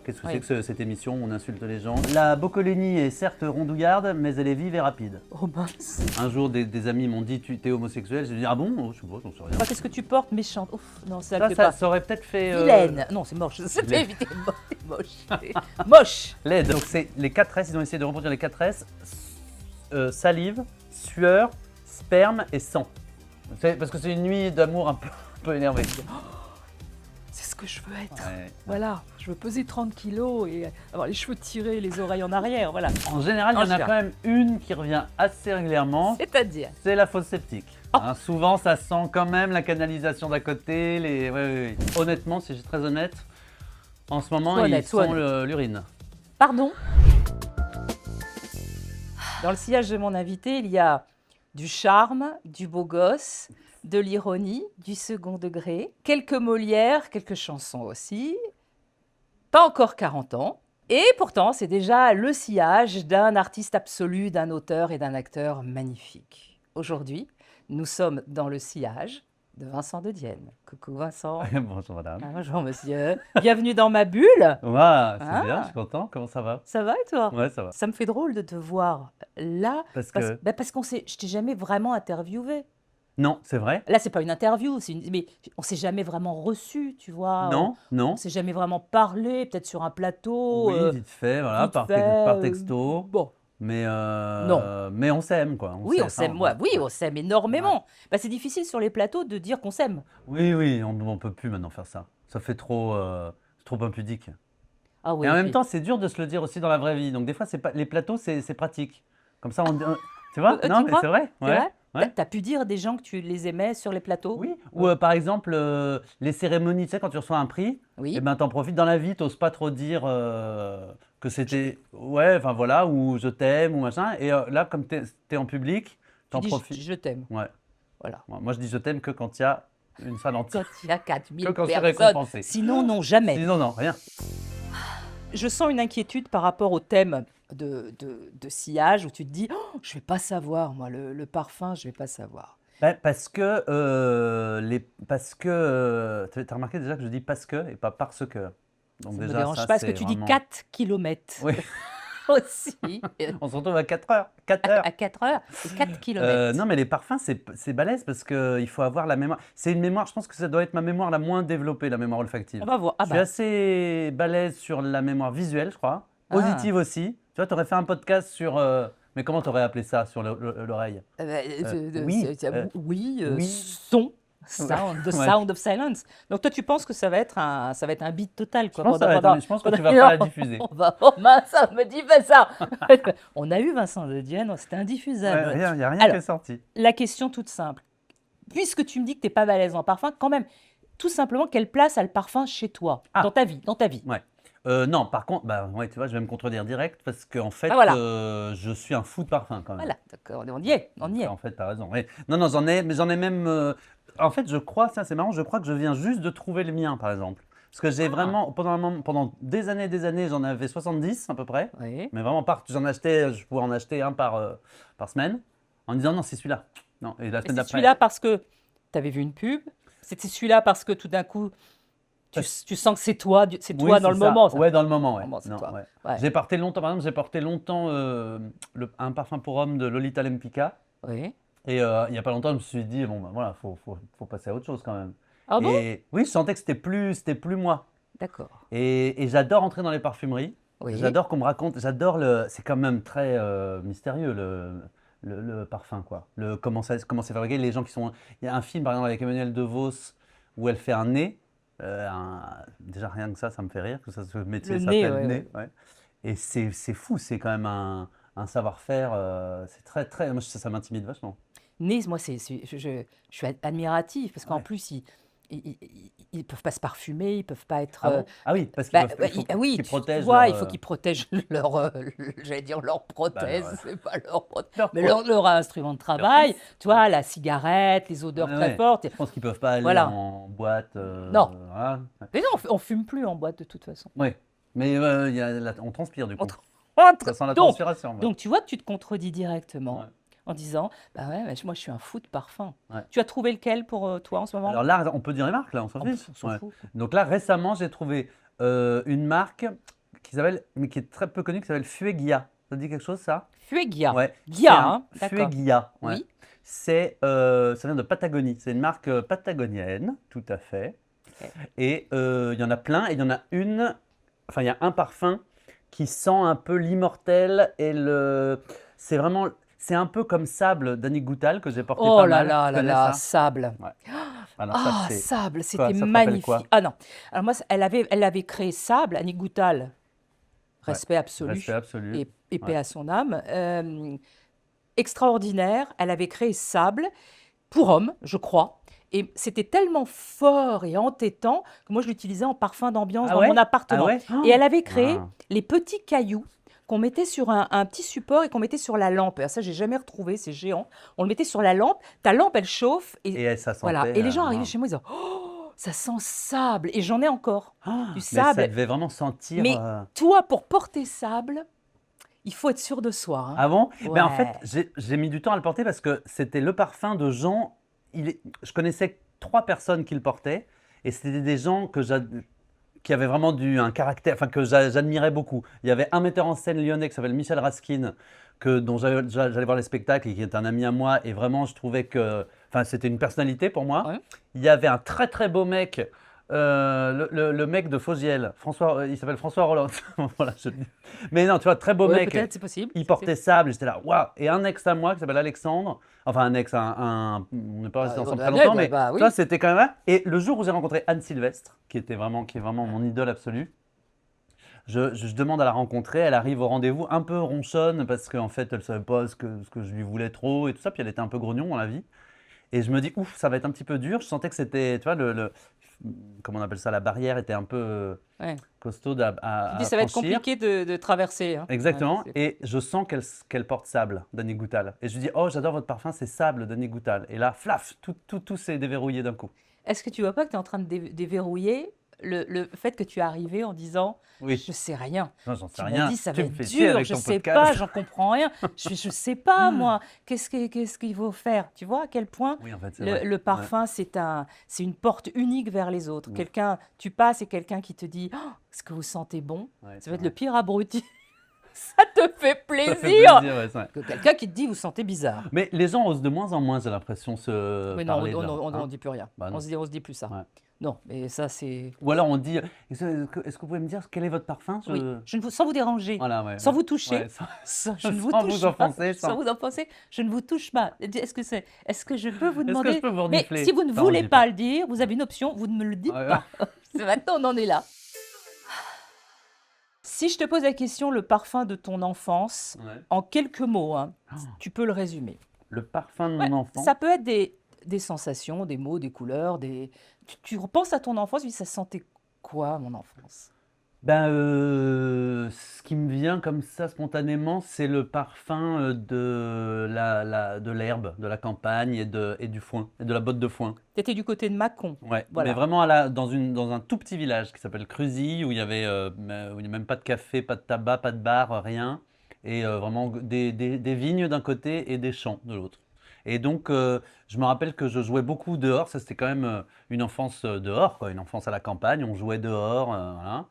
Qu'est-ce que c'est que cette émission où on insulte les gens? La Boccolini est certes rondouillarde, mais elle est vive et rapide. Oh mince. Un jour, des amis m'ont dit tu es homosexuel. J'ai dit ah bon? Oh, je sais pas, j'en sais rien. Qu'est-ce que tu portes méchante? Ouf, non, ça le fait pas. Ça aurait peut-être fait. Vilaine. Non, c'est moche. Ça Laide. fait éviter moche. Moche. Laide. Donc c'est les 4 S, ils ont essayé de reproduire les 4 S. Salive, sueur, sperme et sang. Parce que c'est une nuit d'amour un peu énervée. C'est ce que je veux être. Ouais. Voilà, je veux peser 30 kilos et avoir les cheveux tirés, les oreilles en arrière, voilà. En général, il y en a quand même une qui revient assez régulièrement. C'est-à-dire? C'est la fosse septique. Hein, souvent, ça sent quand même la canalisation d'à côté. Ouais. Honnêtement, si je suis très honnête, en ce moment, Sois honnête, ils sois sont l'urine. Pardon? Dans le sillage de mon invité, il y a du charme, du beau gosse, de l'ironie, du second degré, quelques Molières, quelques chansons aussi, pas encore 40 ans. Et pourtant, c'est déjà le sillage d'un artiste absolu, d'un auteur et d'un acteur magnifique. Aujourd'hui, nous sommes dans le sillage de Vincent de Dienne. Coucou Vincent. Bonjour madame. Ah, bonjour monsieur. Bienvenue dans ma bulle. Ouais, c'est Ah. bien, je suis content. Comment ça va? Ça va et toi? Ouais, ça va. Ça me fait drôle de te voir là, Parce parce, que... parce qu'on s'est, je t'ai jamais vraiment interviewé. Non, c'est vrai? Là, c'est pas une interview, mais on s'est jamais vraiment reçu, tu vois. Non, non. On s'est jamais vraiment parlé, peut-être sur un plateau. Oui, vite fait, voilà, vite par fait, texto. Bon, Mais, Non. mais on s'aime, quoi. oui, on ça, s'aime. Oui, on s'aime énormément. Bah, c'est difficile sur les plateaux de dire qu'on s'aime. Oui, on peut plus maintenant faire ça. Ça fait c'est trop impudique. Ah oui. Et en même puis- temps, c'est dur de se le dire aussi dans la vraie vie. Donc des fois, c'est pas les plateaux, c'est pratique. Comme ça, tu vois? Tu Non, mais crois c'est vrai. C'est Ouais. vrai? Ouais. T'as pu dire des gens que tu les aimais sur les plateaux? Oui. Ou par exemple, les cérémonies, tu sais, quand tu reçois un prix, Oui. et ben t'en profites dans la vie, t'oses pas trop dire que c'était, ouais, enfin voilà, ou je t'aime ou machin. Et là, comme t'es en public, Tu t'en dis profites. je t'aime. Ouais. Voilà. Moi, je dis je t'aime que quand il y a une salle entière. Quand il y a 4000 Que quand c'est personnes. récompensé. Sinon, non, jamais. Sinon, non, rien. Je sens une inquiétude par rapport au thème de sillage où tu te dis oh, je vais pas savoir, moi, le parfum, je vais pas savoir. Ben, parce que, t'as remarqué déjà que je dis parce que et pas parce que. Donc Ça me déjà, dérange ça, pas parce que c'est tu dis vraiment- 4 kilomètres Oui, aussi. on se retrouve à 4 heures. 4 heures. À 4 heures, c'est 4 kilomètres. Non, mais les parfums, c'est balèze parce qu'il faut avoir la mémoire. C'est une mémoire, je pense que ça doit être ma mémoire la moins développée, la mémoire olfactive. On va voir. Ah Je suis assez balèze sur la mémoire visuelle, je crois. Ah. Positive aussi. Tu vois, tu aurais fait un podcast sur. Mais comment tu aurais appelé ça sur l'oreille? Oui, oui, oui. son. Sound, the Ouais. sound of silence. Donc toi, tu penses que ça va être un beat total, Je quoi. pense, que ça va être je pense que tu vas pendant- pas la diffuser. On va, oh mince, ça me dit pas ça. On a eu Vincent de Dienne, c'était indifusable. Il n'y a rien Alors, qui est sorti. La question toute simple. Puisque tu me dis que tu n'es pas balèze en parfum, quand même, tout simplement, quelle place a le parfum chez toi, Ah. dans ta vie? Ouais. Non, par contre, bah, ouais, tu vois, je vais me contredire direct parce qu'en fait, Ah, voilà. je suis un fou de parfum quand même. Voilà, d'accord, on y est, on y est. En fait, t'as raison. Ouais. Non, mais j'en ai même. En fait, je crois, ça c'est marrant, je crois que je viens juste de trouver le mien, par exemple. Parce que j'ai vraiment, pendant des années, j'en avais 70 à peu près. Oui. Mais vraiment, je pouvais en acheter un par semaine, en disant non, c'est celui-là. Non, et la Et semaine c'est d'après. celui-là parce que tu avais vu une pub? C'était celui-là parce que tout d'un coup, tu sens que c'est toi, Oui, dans le ça. moment. Ça. Ouais, dans le moment, ouais. Moment, c'est Non, toi. ouais. Ouais. J'ai porté longtemps, par exemple, un parfum pour homme de Lolita Lempicka. Oui. Et il n'y a pas longtemps, je me suis dit, bon, ben voilà, faut passer à autre chose quand même. Ah bon? Et oui, je sentais que c'était plus moi. D'accord. Et j'adore entrer dans les parfumeries. Oui. J'adore qu'on me raconte, c'est quand même très mystérieux le parfum, quoi. Comment c'est fabriqué, les gens qui sont. Il y a un film, par exemple, avec Emmanuel DeVos, où elle fait un nez. Déjà, rien que ça me fait rire, que ce métier Le s'appelle nez, ouais, nez. Ouais. Et c'est fou, c'est quand même un savoir-faire, c'est très, très. Moi, ça m'intimide vachement. Nice, moi, je suis admirative parce qu'en Ouais. plus, ils peuvent pas se parfumer, ils peuvent pas être. Ah bon? Ah oui, parce qu'il oui, qu'ils tu protègent vois, il leur, faut qu'ils protègent leur, j'allais dire leur prothèse, leur- c'est pas leur prothèse, leur mais pro- leur instrument de travail. Tu vois, la cigarette, les odeurs Ouais, très ouais. fortes. Je pense qu'ils peuvent pas aller Voilà. en boîte. Non. Voilà. Mais non, on fume plus en boîte de toute façon. Oui, mais on transpire du coup. Entre- Ça sent la donc, transpiration. ouais. donc, tu vois, tu te contredis directement Ouais. en disant, bah ouais, mais moi, je suis un fou de parfum. Ouais. Tu as trouvé lequel pour toi en ce moment? Alors là, on peut dire les marques, là, on s'en Oh, fiche. on s'en Ouais. fout. Donc là, récemment, j'ai trouvé une marque mais qui est très peu connu, qui s'appelle Fuegia. Ça te dit quelque chose, ça? Fuegia. Ouais. Gia, hein, d'accord. Fuegia, ouais. Oui. Ça vient de Patagonie. C'est une marque patagonienne, tout à fait. Ok. Et il y en a plein. Et il y en a enfin, il y a un parfum qui sent un peu l'immortel c'est vraiment, c'est un peu comme Sable d'Annie Goutal que j'ai porté Oh pas là mal. là Tu là connais là, ça? Sable. Ouais. Alors ça, Ah, c'est Sable, quoi? c'était Ça te rappelle quoi? magnifique. Ah non. Alors moi, elle avait créé Sable, Annie Goutal, Ouais. respect Respect absolu absolu. et paix Ouais. à son âme. Extraordinaire. Elle avait créé Sable pour homme, je crois. Et c'était tellement fort et entêtant que moi, je l'utilisais en parfum d'ambiance Ah dans mon ouais? Ah appartement. ouais? Et elle Oh. avait créé Ah. les petits cailloux qu'on mettait sur un petit support et qu'on mettait sur la lampe. Et ça, j'ai jamais retrouvé, c'est géant. On le mettait sur la lampe. Ta lampe, elle chauffe. Et Et ça voilà. sentait. Et les gens arrivaient Waouh. chez moi, ils disaient, oh, ça sent sable. Et j'en ai encore du Ah, mais ça sable. devait vraiment sentir. Mais toi, pour porter sable, il faut être sûr de soi, hein. Ah bon? Ben en fait, Ouais. j'ai mis du temps à le porter parce que c'était le parfum de gens. Je connaissais 3 personnes qui le portaient et c'était des gens qui avaient vraiment un caractère, enfin que j'admirais beaucoup. Il y avait un metteur en scène lyonnais qui s'appelle Michel Raskin, dont j'allais voir les spectacles et qui est un ami à moi et vraiment je trouvais que, enfin c'était une personnalité pour moi. Ouais. Il y avait un très très beau mec. Le mec de Fogiel, il s'appelle François Roland. Voilà, mais non, tu vois, très beau Ouais, mec. peut-être, c'est possible. Il portait Sable, j'étais là, waouh! Et un ex à moi qui s'appelle Alexandre, enfin un ex, on n'est pas resté ensemble très longtemps, mais Bah tu oui. vois, c'était quand même là. Et le jour où j'ai rencontré Anne Sylvestre, qui est vraiment mon idole absolue, je demande à la rencontrer, elle arrive au rendez-vous un peu ronchonne parce qu'en fait, elle ne savait pas ce que je lui voulais trop et tout ça, puis elle était un peu grognon dans la vie. Et je me dis, ouf, ça va être un petit peu dur. Je sentais que c'était, tu vois, comment on appelle ça, la barrière était un peu Ouais. costaud Tu à dis, ça va être franchir. compliqué de traverser, hein. Exactement. Ouais, Et je sens qu'elle porte Sable d'Annie Goutal. Et je lui dis, oh, j'adore votre parfum, c'est Sable d'Annie Goutal. Et là, flaf, tout s'est déverrouillé d'un coup. Est-ce que tu vois pas que tu es en train de déverrouiller le fait que tu es arrivé en disant, Oui. je sais rien. Non, j'en sais Tu m'as rien. dit, ça Tu va me être fais chier dur, avec je ton sais pas, podcast. j'en comprends rien. Je sais pas, moi. Qu'est-ce qu'il faut faire? Tu vois à quel point Oui, en fait, c'est vrai. le parfum, c'est une porte unique vers les autres. Ouais. Tu passes et quelqu'un qui te dit, oh, est-ce que vous sentez bon? Ouais, Ça c'est va être vrai. le pire abruti. Ça te fait Ça fait plaisir plaisir, ouais, c'est vrai. que quelqu'un qui te dit, vous sentez bizarre. Mais les gens osent de moins en moins, j'ai l'impression, se Mais non, parler de on hein. dit plus rien. Bah non. On se dit plus ça. Ouais. Non, mais ça, c'est. Ou alors on dit, est-ce que vous pouvez me dire quel est votre parfum? Oui, sans vous déranger, Voilà, ouais, sans ouais. vous toucher, Ouais, je ne vous sans touche vous enfoncer, pas, sans vous enfoncer, je ne vous touche pas. Est-ce que je peux vous Est-ce que je demander? peux vous Mais renifler? si vous ne Ça, on le voulez dit pas pas. le dire, vous avez une option, vous ne me le dites Ouais, pas. C'est maintenant, on en est là. Si je te pose la question, le parfum de ton enfance, ouais. en quelques mots, hein, Oh, tu peux le résumer. le parfum de Ouais, mon enfant. ça peut être des sensations, des mots, des couleurs, tu repenses à ton enfance, tu dis, ça sentait quoi, mon enfance? Ben, ce qui me vient comme ça spontanément, c'est le parfum de l'herbe, de la campagne et du foin, et de la botte de foin. Tu étais du côté de Mâcon, Ouais, mais voilà. vraiment dans un tout petit village qui s'appelle Cruzy, où il y avait où il n'y a même pas de café, pas de tabac, pas de bar, rien. Et vraiment des vignes d'un côté et des champs de l'autre. Et donc, je me rappelle que je jouais beaucoup dehors. Ça, c'était quand même une enfance dehors, quoi, une enfance à la campagne. On jouait dehors, voilà.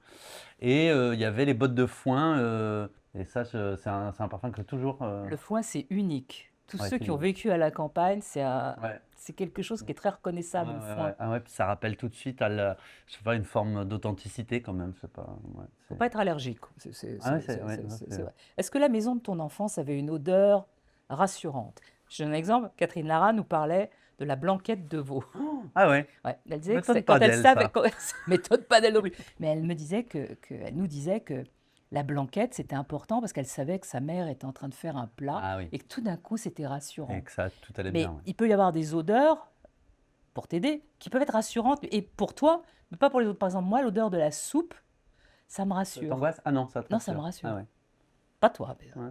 Et il y avait les bottes de foin. Et ça, c'est un parfum que toujours. Le foin, c'est unique. Tous Ouais, ceux c'est qui ont unique. vécu à la campagne, Ouais. c'est quelque chose qui est très Ouais, reconnaissable, le ouais, foin. ouais. Ah ouais, puis ça rappelle tout de suite je sais pas, une forme d'authenticité quand même. C'est pas. Ouais, Faut pas être allergique. Ah ouais, ouais, C'est vrai. Est-ce que la maison de ton enfance avait une odeur rassurante? Je donne un exemple. Catherine Lara nous parlait de la blanquette de veau. Ah ouais. Ouais, elle disait que M'étonne quand pas elle d'elle, savait, ça. ça m'étonne pas d'elle non plus. Mais elle me disait elle nous disait que la blanquette c'était important parce qu'elle savait que sa mère était en train de faire un plat Ah oui. et que tout d'un coup c'était Et rassurant. que ça, tout allait Mais bien. Ouais. il peut y avoir des odeurs pour t'aider qui peuvent être rassurantes et pour toi, mais pas pour les autres. Par exemple, moi, l'odeur de la soupe, ça me Ça rassure. t'angoisse? Ah non, ça te Non, ça me rassure. rassure. Ah ouais. Pas toi, mais Ouais.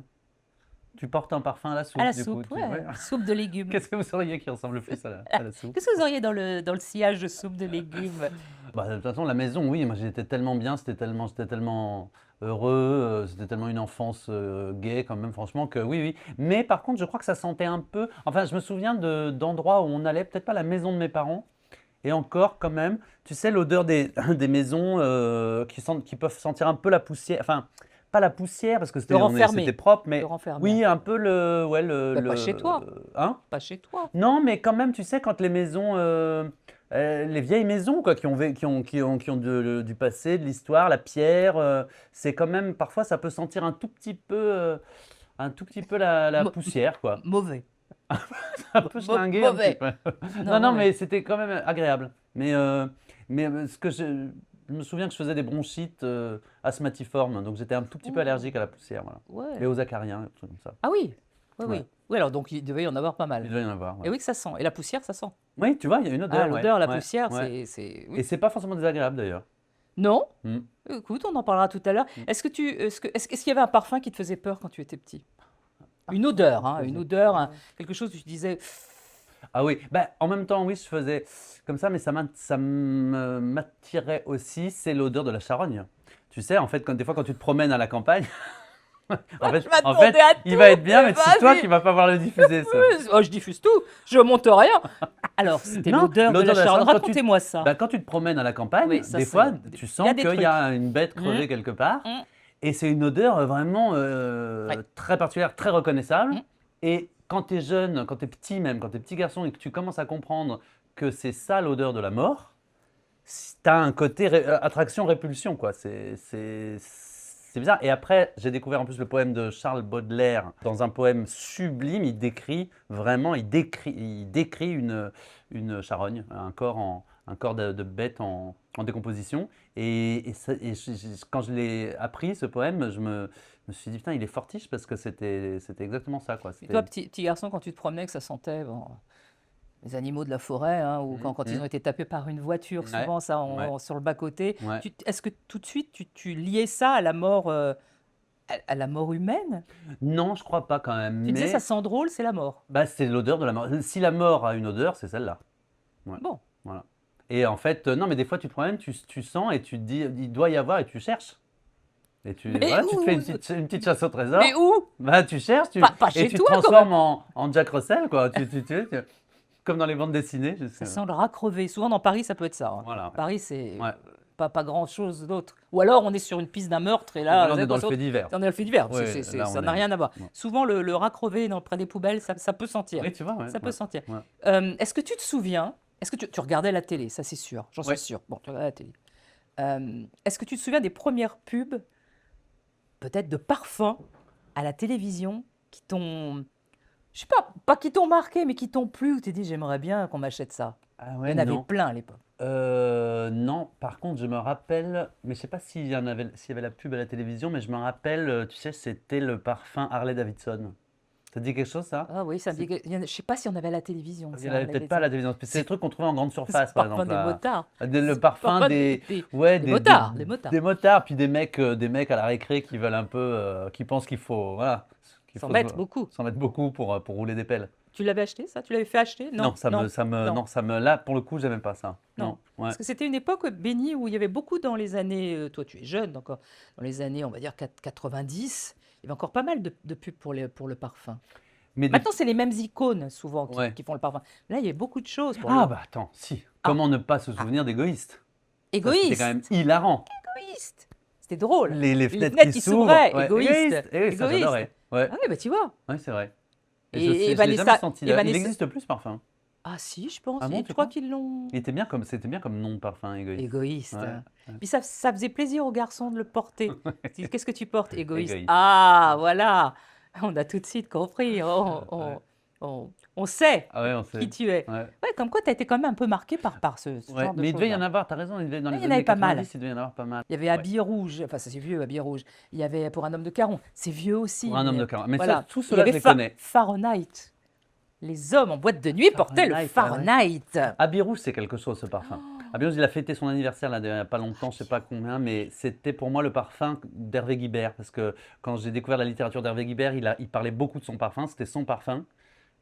Tu portes un parfum à la soupe, à la du coup. soupe, ouais, soupe de légumes. Qu'est-ce que vous auriez qui ressemble le plus à la soupe? Qu'est-ce que vous auriez dans le sillage de soupe de légumes? Bah, de toute façon, la maison, oui, moi j'étais tellement bien, j'étais tellement heureux, c'était tellement une enfance gaie quand même, franchement, que oui, oui. Mais par contre, je crois que ça sentait un peu. Enfin, je me souviens d'endroits où on allait, peut-être pas la maison de mes parents, Et encore, quand même, tu sais, l'odeur des, des maisons qui peuvent sentir un peu la poussière. Enfin, pas la poussière, parce que Le c'était renfermé. propre, Le mais renfermé un oui, peu. un peu le. Ouais, Bah, pas chez toi. Hein? Pas chez toi. Non, mais quand même, tu sais, quand les maisons. Les vieilles maisons, quoi, qui ont du passé, de l'histoire, la pierre, c'est quand même. Parfois, ça peut sentir un tout petit peu la Mau- poussière, quoi. Mauvais. Un peu schlingué, un petit Mauvais. peu. Non, Non, non, mauvais. mais c'était quand même agréable. Mais je me souviens que je faisais des bronchites asthmatiformes, donc j'étais un tout petit peu Ouh, allergique à la poussière, voilà. Et ouais. aux acariens, des trucs comme ça. Ah oui. Oui, Ouais, oui. Oui, alors donc il devait y en avoir pas il mal. doit y en avoir, Et ouais. oui que ça sent. Et la poussière, ça sent. Oui, tu vois, il y a une Ah, odeur, ouais, l'odeur, la ouais, poussière, ouais. Et Oui. c'est pas forcément désagréable d'ailleurs. Non? Mm. Écoute, on en parlera tout à l'heure. Mm. Est-ce qu'il y avait un parfum qui te faisait peur quand tu étais petit? Une odeur, Ça me hein, une faisait odeur, peur. quelque chose où tu disais, Ah oui, bah, en même temps, oui, je faisais comme ça, mais m'attirait aussi, c'est l'odeur de la charogne. Tu sais, en fait, des fois, quand tu te promènes à la campagne, en tu fait, vas en demander fait, à il va être tout, bien, mais mais c'est toi vas-y. qui vas pas pouvoir le diffuser, ça. Oh, je diffuse tout, je monte rien. Alors, c'était Non, l'odeur de la l'odeur de la charogne. charogne, Racontez-moi ça. quand tu te promènes à la campagne, Oui, ça des fois, c'est. tu Il y a sens des qu'il y trucs. a une bête Hum, crevée quelque part, hum, et c'est une odeur vraiment ouais, très particulière, très reconnaissable. hum. Et quand tu es jeune, quand tu es petit même, quand tu es petit garçon et que tu commences à comprendre que c'est ça l'odeur de la mort, tu as un côté attraction-répulsion, quoi. C'est bizarre. Et après, j'ai découvert en plus le poème de Charles Baudelaire. Dans un poème sublime, il décrit une charogne, un corps de bête en décomposition. Quand je l'ai appris, ce poème, je me suis dit, putain, il est fortiche parce que c'était exactement ça, quoi. Et toi, C'était. petit garçon, quand tu te promenais, que ça sentait bon, les animaux de la forêt, hein, ou quand ils ont été tapés par une voiture, Ouais, souvent ça ouais, sur le bas-côté, ouais. est-ce que tout de suite tu liais ça à la mort, à la mort humaine? Non, je crois pas quand même, Tu disais ça mais sent drôle, c'est la mort. bah, c'est l'odeur de la mort. Si la mort a une odeur, c'est celle-là. Ouais, Bon, voilà. Et en fait, non, mais des fois, tu te promènes, tu sens et tu te dis, il doit y avoir et tu cherches. Et mais voilà, tu te fais où? une petite chasse au Mais trésor. où? Bah, tu cherches Pas et chez tu te toi quand même. transformes en Jack Russell, quoi. Comme dans les bandes dessinées. Ça sent le rat crevé. Souvent dans Paris, ça peut être ça, hein. Voilà. Paris, c'est Ouais. pas grand-chose d'autre. Ou alors on est sur une piste d'un meurtre et Ou là, alors, vous on est avez dans quoi, le fait divers. on est dans le fait divers. Oui, là, Ça on n'a est. rien à voir. Non. Souvent, le rat crevé près des poubelles, ça peut sentir. Oui, tu vois, ouais, Ça peut ouais, sentir. ouais. Est-ce que tu te souviens, est-ce que tu regardais la télé, ça c'est sûr, j'en suis Ouais. sûr. Bon, tu regardais la télé. Est-ce que tu te souviens des premières pubs, peut-être de parfums à la télévision, qui t'ont, je sais pas qui t'ont marqué, mais qui t'ont plu, où tu t'es dit j'aimerais bien qu'on m'achète ça. Ah Il y ouais, en avait non. plein à l'époque. Non, par contre, je me rappelle, mais je sais pas s'il y avait la pub à la télévision, mais je me rappelle, tu sais, c'était le parfum Harley Davidson. Ça te dit quelque chose, ça? Ah oui, ça me C'est- dit je sais pas si on avait à la télévision, Il n'y en ça, avait Harley peut-être pas à Davidson. la télévision. C'est des C'est trucs qu'on trouvait en grande c'est le surface, par parfum exemple, des là. motards. Le C'est le parfum parfum ouais, des motards, des motards. des motards, puis des mecs à la récré qui veulent un peu, qui pensent qu'il faut, voilà, qu'il S'en faut mettent beaucoup. s'en mettre beaucoup pour rouler des pelles. Tu l'avais acheté, ça? Tu l'avais fait acheter? Non, Non, non, non, là, pour le coup, j'aimais pas ça. non. Non, ouais. Parce que c'était une époque, Béni, où il y avait beaucoup dans les années, toi tu es jeune, donc dans les années, on va dire 90, il y avait encore pas mal de pubs pour le parfum. Mais des, Maintenant, c'est les mêmes icônes, souvent, ouais. qui font le parfum. Là, il y avait beaucoup de choses pour Ah le... bah attends, si. Ah, Comment ne pas se ah, souvenir d'Égoïste? Ça, c'était quand même égoïste, hilarant. égoïste. C'était drôle. Les Les fenêtres fenêtres qui qui s'ouvrent. s'ouvraient, Ouais. égoïste, Égoïste. Et oui, ça égoïste. j'adorais. Ouais, Ah oui, bah tu vois. ouais, c'est vrai. Et Et je l'ai jamais senti Et là. Il Vanessa... existe plus ce parfum. Ah si, je pense. Ah bon, Et tu je crois crois? qu'ils l'ont... C'était bien comme nom de parfum, Égoïste. Égoïste. Ouais, ouais. Puis ça faisait plaisir aux garçons de le porter. Tu dis, qu'est-ce que tu portes? Égoïste. Égoïste. Ah, voilà. On a tout de suite compris. Ouais. On sait Ah ouais, on qui sait. tu es. Ouais. Ouais, comme quoi, tu as été quand même un peu marqué par ce Ouais. genre de Mais il devait y en choses-là. avoir, t'as raison, dans Ouais, les il y en avait années pas mal. 90, il devait y en avoir pas mal. Il y avait Ouais. Habit Rouge, enfin ça c'est vieux, Habit Rouge. Il y avait Pour un homme de Caron, c'est vieux aussi. Pour un homme Mais de 40. Mais ça, voilà. tout Il y cela, je avait les connais. Fahrenheit. Les hommes en boîte de nuit portaient le Fahrenheit, ah ouais. Fahrenheit. Habit Rouge, c'est quelque chose, ce parfum. Habit Rouge, il a fêté son anniversaire là, il n'y a pas longtemps, je sais pas combien, mais c'était pour moi le parfum d'Hervé Guibert. Parce que quand j'ai découvert la littérature d'Hervé Guibert, il parlait beaucoup de son parfum, c'était son parfum.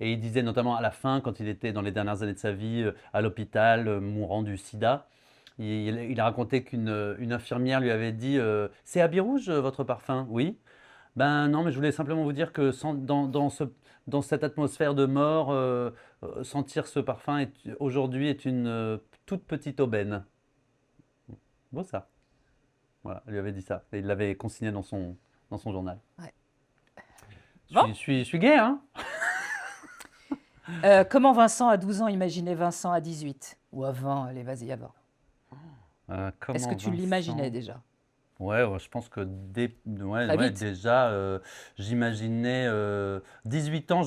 Et il disait notamment à la fin, quand il était dans les dernières années de sa vie à l'hôpital, mourant du sida, il a raconté qu'une infirmière lui avait dit c'est Habit Rouge votre parfum? Oui. Ben non, mais je voulais simplement vous dire que dans cette atmosphère de mort, sentir ce parfum aujourd'hui est une toute petite aubaine. Beau ça. Voilà, il lui avait dit ça. Et il l'avait consigné dans son journal. Ouais. Je Bon. suis, je suis gay, hein? Comment Vincent à 12 ans imaginait Vincent à 18? Ou avant, allez, vas-y, avant. Est-ce que Comment tu l'imaginais Vincent? déjà? Ouais, je pense que Très vite. déjà, j'imaginais 18 ans,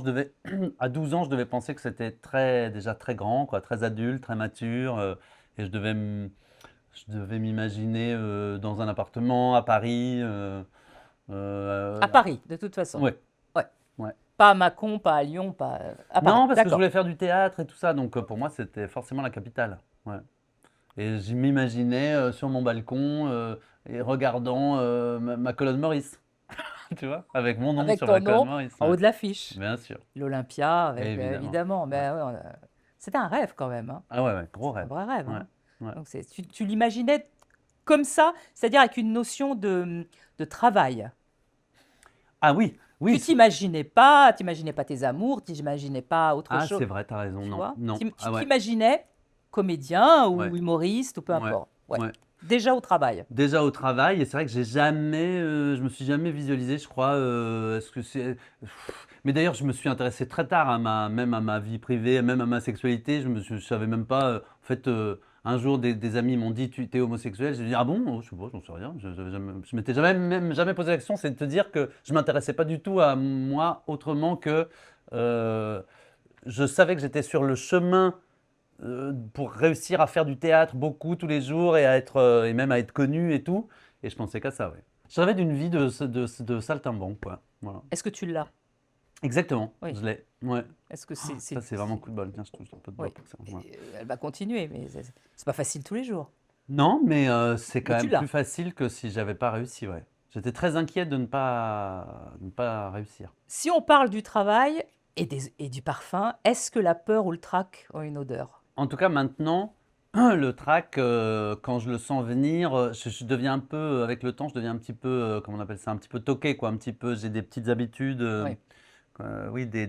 à 12 ans, je devais penser que c'était déjà très grand, quoi, très adulte, très mature, et je devais m'imaginer dans un appartement à Paris. À Paris, de toute façon. Ouais, Ouais. ouais. Pas à Mâcon, pas à Lyon, pas à Paris. Non, parce que je D'accord. voulais faire du théâtre et tout ça, donc pour moi, c'était forcément la capitale. Ouais. Et je m'imaginais sur mon balcon et regardant ma colonne Maurice, tu vois, avec mon nom Avec sur ton la colonne nom Maurice. en Ouais. haut de l'affiche. Bien sûr, L'Olympia, avec évidemment. évidemment. Mais Ouais. ouais, c'était un rêve quand même, hein. Ah ouais, gros Un rêve. vrai rêve, Ouais, hein. ouais. Donc tu l'imaginais comme ça, c'est-à-dire avec une notion de travail. Ah oui, oui. Tu t'imaginais pas tes amours, tu t'imaginais pas autre Ah, chose, c'est vrai, t'as raison. tu Non, vois. non. Tu Ah ouais, t'imaginais comédien ou ouais, humoriste ou peu ouais, importe. Ouais. ouais. Déjà au travail. Déjà au travail, et c'est vrai que je me suis jamais visualisé, je crois. Est-ce que c'est. Mais d'ailleurs, je me suis intéressé très tard même à ma vie privée, même à ma sexualité. Je savais même pas. En fait, un jour, des amis m'ont dit, tu es homosexuel. J'ai dit, ah bon? Oh, je sais pas, j'en sais rien. Je m'étais jamais posé la question. C'est de te dire que je m'intéressais pas du tout à moi autrement que euh, je savais que j'étais sur le chemin pour réussir à faire du théâtre beaucoup tous les jours et même à être connu et tout. Et je pensais qu'à ça, ouais. Je rêvais d'une vie de saltimbanque, quoi. Voilà. Est-ce que tu l'as? Exactement, Oui. je l'ai. Ouais. Est-ce que Ça, c'est vraiment coup de bol. Tiens, je touche un peu de Oui. bol pour ça. Ouais. Elle va continuer, mais c'est pas facile tous les jours. Non, mais c'est quand Mais tu même l'as. plus facile que si j'avais pas réussi, ouais. J'étais très inquiet de ne pas réussir. Si on parle du travail et du parfum, est-ce que la peur ou le trac ont une odeur? En tout cas, maintenant, le trac, quand je le sens venir, je deviens un peu, avec le temps, je deviens un petit peu, comment on appelle ça, un petit peu toqué, quoi. Un petit peu, j'ai des petites habitudes, Oui. oui, des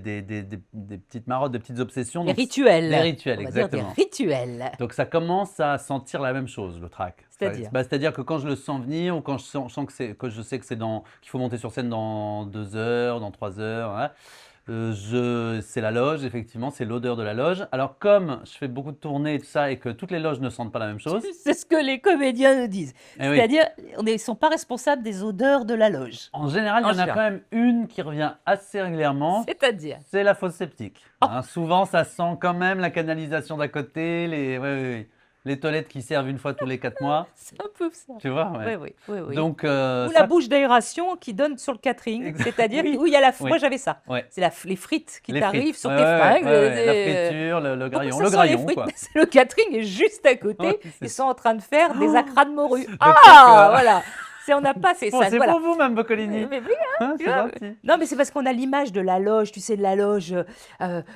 petites marottes, des petites obsessions. Les Donc, rituels. des rituels, On va dire des exactement. rituels. Donc ça commence à sentir la même chose, le trac. C'est-à-dire? C'est-à-dire que quand je le sens venir ou quand je sens que je sais que qu'il faut monter sur scène dans 2 heures, dans 3 heures, hein, c'est la loge, effectivement, c'est l'odeur de la loge. Alors comme je fais beaucoup de tournées et tout ça et que toutes les loges ne sentent pas la même chose, C'est ce que les comédiens nous disent. eh oui, C'est-à-dire, ils ne sont pas responsables des odeurs de la loge. en général, il En y en a général. quand même une qui revient assez régulièrement. C'est-à-dire, C'est la fosse septique. Oh. Hein, souvent, ça sent quand même la canalisation d'à côté, les toilettes qui servent une fois tous les 4 mois. c'est un peu ça. Tu vois, ouais. Oui. Donc, Ou la ça, bouche d'aération qui donne sur le catering, Exact. c'est-à-dire Oui. où il y a Oui. moi j'avais ça. ouais. C'est les frites qui Les t'arrivent frites. sur Ouais, tes ouais, fringues. ouais, la friture, le Pourquoi graillon. ça Le sent les graillon, frites? quoi. Mais le catering est juste à côté. Ouais, Ils sont en train de faire des acras de morue. Donc, Ah, voilà. On n'a pas, c'est Bon, ça. c'est Voilà. pour vous, Mme Boccolini. Mais oui, Hein, tu c'est vois. gentil. Non, mais c'est parce qu'on a l'image de la loge, tu sais, de la loge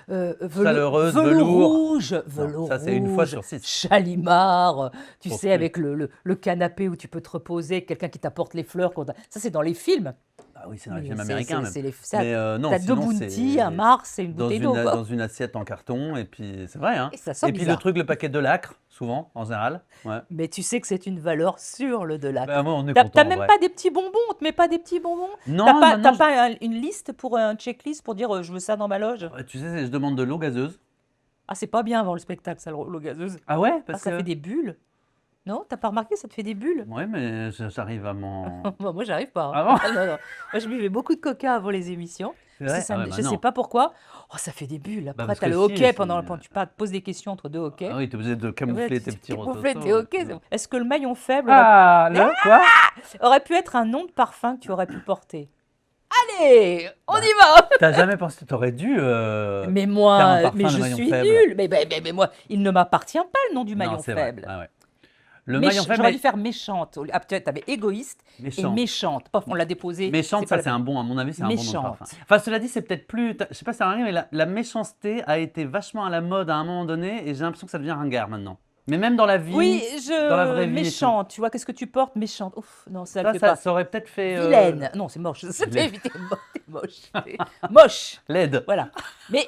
Chaleureuse, velours velours. rouge, Non, velours ça, c'est une fois rouge, sur 6. Chalimard, tu Pour sais, plus. avec le canapé où tu peux te reposer, quelqu'un qui t'apporte les fleurs. Ça, c'est dans les films. Ah oui, c'est dans les Mais films américains même. ça, Mais non, t'as 2 sinon, bounty, c'est un Mars et une dans bouteille d'eau, quoi. dans une assiette en carton. Et puis, c'est vrai, hein. Et ça sent Et puis bizarre. le truc, le paquet de souvent, en général. Ouais. Mais tu sais que c'est une valeur sûre, le de Bah, moi, on est T'as content, en même vrai. pas des petits bonbons, on te met pas des petits bonbons? Non, T'as pas, maintenant, t'as pas une liste pour un checklist pour dire je veux ça dans ma loge? tu sais, je demande de l'eau gazeuse. Ah, c'est pas bien avant le spectacle, ça, l'eau gazeuse. Ah ouais, Ah, parce ça que... fait des bulles. Non, t'as pas remarqué, ça te fait des bulles? Ouais, mais j'arrive à m'en... Bah, moi, j'arrive pas, hein. Ah bon? Non, non. Moi, je buvais beaucoup de coca avant les émissions. C'est Parce vrai? que ça Ah me- ouais, bah je sais non. pas pourquoi. Oh, ça fait des bulles. Après, parce t'as que le si, hockey c'est- pendant tu te poses des questions entre deux hockeys. Ah oui, t'es obligé de Ouais, camoufler tes tu petits camoufles rototos. tes hockey. Est-ce que le maillon faible Ah, le quoi? aurait pu être un nom de parfum que tu aurais pu porter? Allez, on y va! T'as jamais pensé, t'aurais dû Mais faire un moi, parfum mais de je maillon suis faible. nulle. Mais moi, il ne m'appartient pas le nom du Non, maillon c'est vrai. faible. Ah ouais. Le maillon faible, J'aurais mais dû faire méchante. Ah, tu avais égoïste et méchant. méchante. Pof, on l'a déposé. Méchante, c'est pas ça c'est la un bon, à mon avis, c'est un bon nom de Méchante. parfum. Enfin, cela dit, c'est peut-être plus, je sais pas si ça arrive, mais la méchanceté a été vachement à la mode à un moment donné et j'ai l'impression que ça devient ringard maintenant. Mais même dans la vie, Oui, dans la vraie vie. et tout. méchante. Tu vois, qu'est-ce que tu portes? Méchante. Ouf, non, ça le fait Ça pas. aurait peut-être fait. Vilaine. Non, c'est moche. Ça Vilaine. éviter. moche. Moche. LED. Voilà. Mais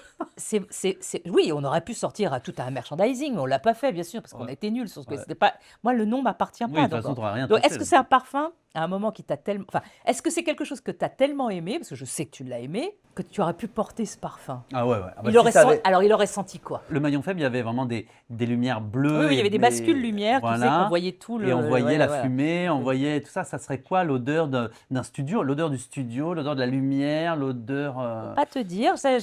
oui, on aurait pu sortir à tout un merchandising, mais on l'a pas fait, bien sûr, parce qu'on Ouais. a été nuls sur ce que Ouais. c'était pas. Moi, le nom m'appartient Oui, de pas. toute façon, tu n'auras rien Donc, touché. est-ce que c'est un parfum à un moment qui t'a tellement. Enfin, est-ce que c'est quelque chose que tu as tellement aimé, parce que je sais que tu l'as aimé, que tu aurais pu porter ce parfum? Ah ouais, ouais. Ah bah, Il si aurait t'avais- Alors, il aurait senti quoi? Le maillon faible, il y avait vraiment des lumières bleues. Oui, oui, il y et avait des bascules lumière qui faisaient qu'on voilà. voyait tout le. Et on voyait ouais, la voilà. fumée, on voyait tout ça. Ça serait quoi l'odeur d'un studio? L'odeur du studio, l'odeur de la lumière, l'odeur Pas te dire, ça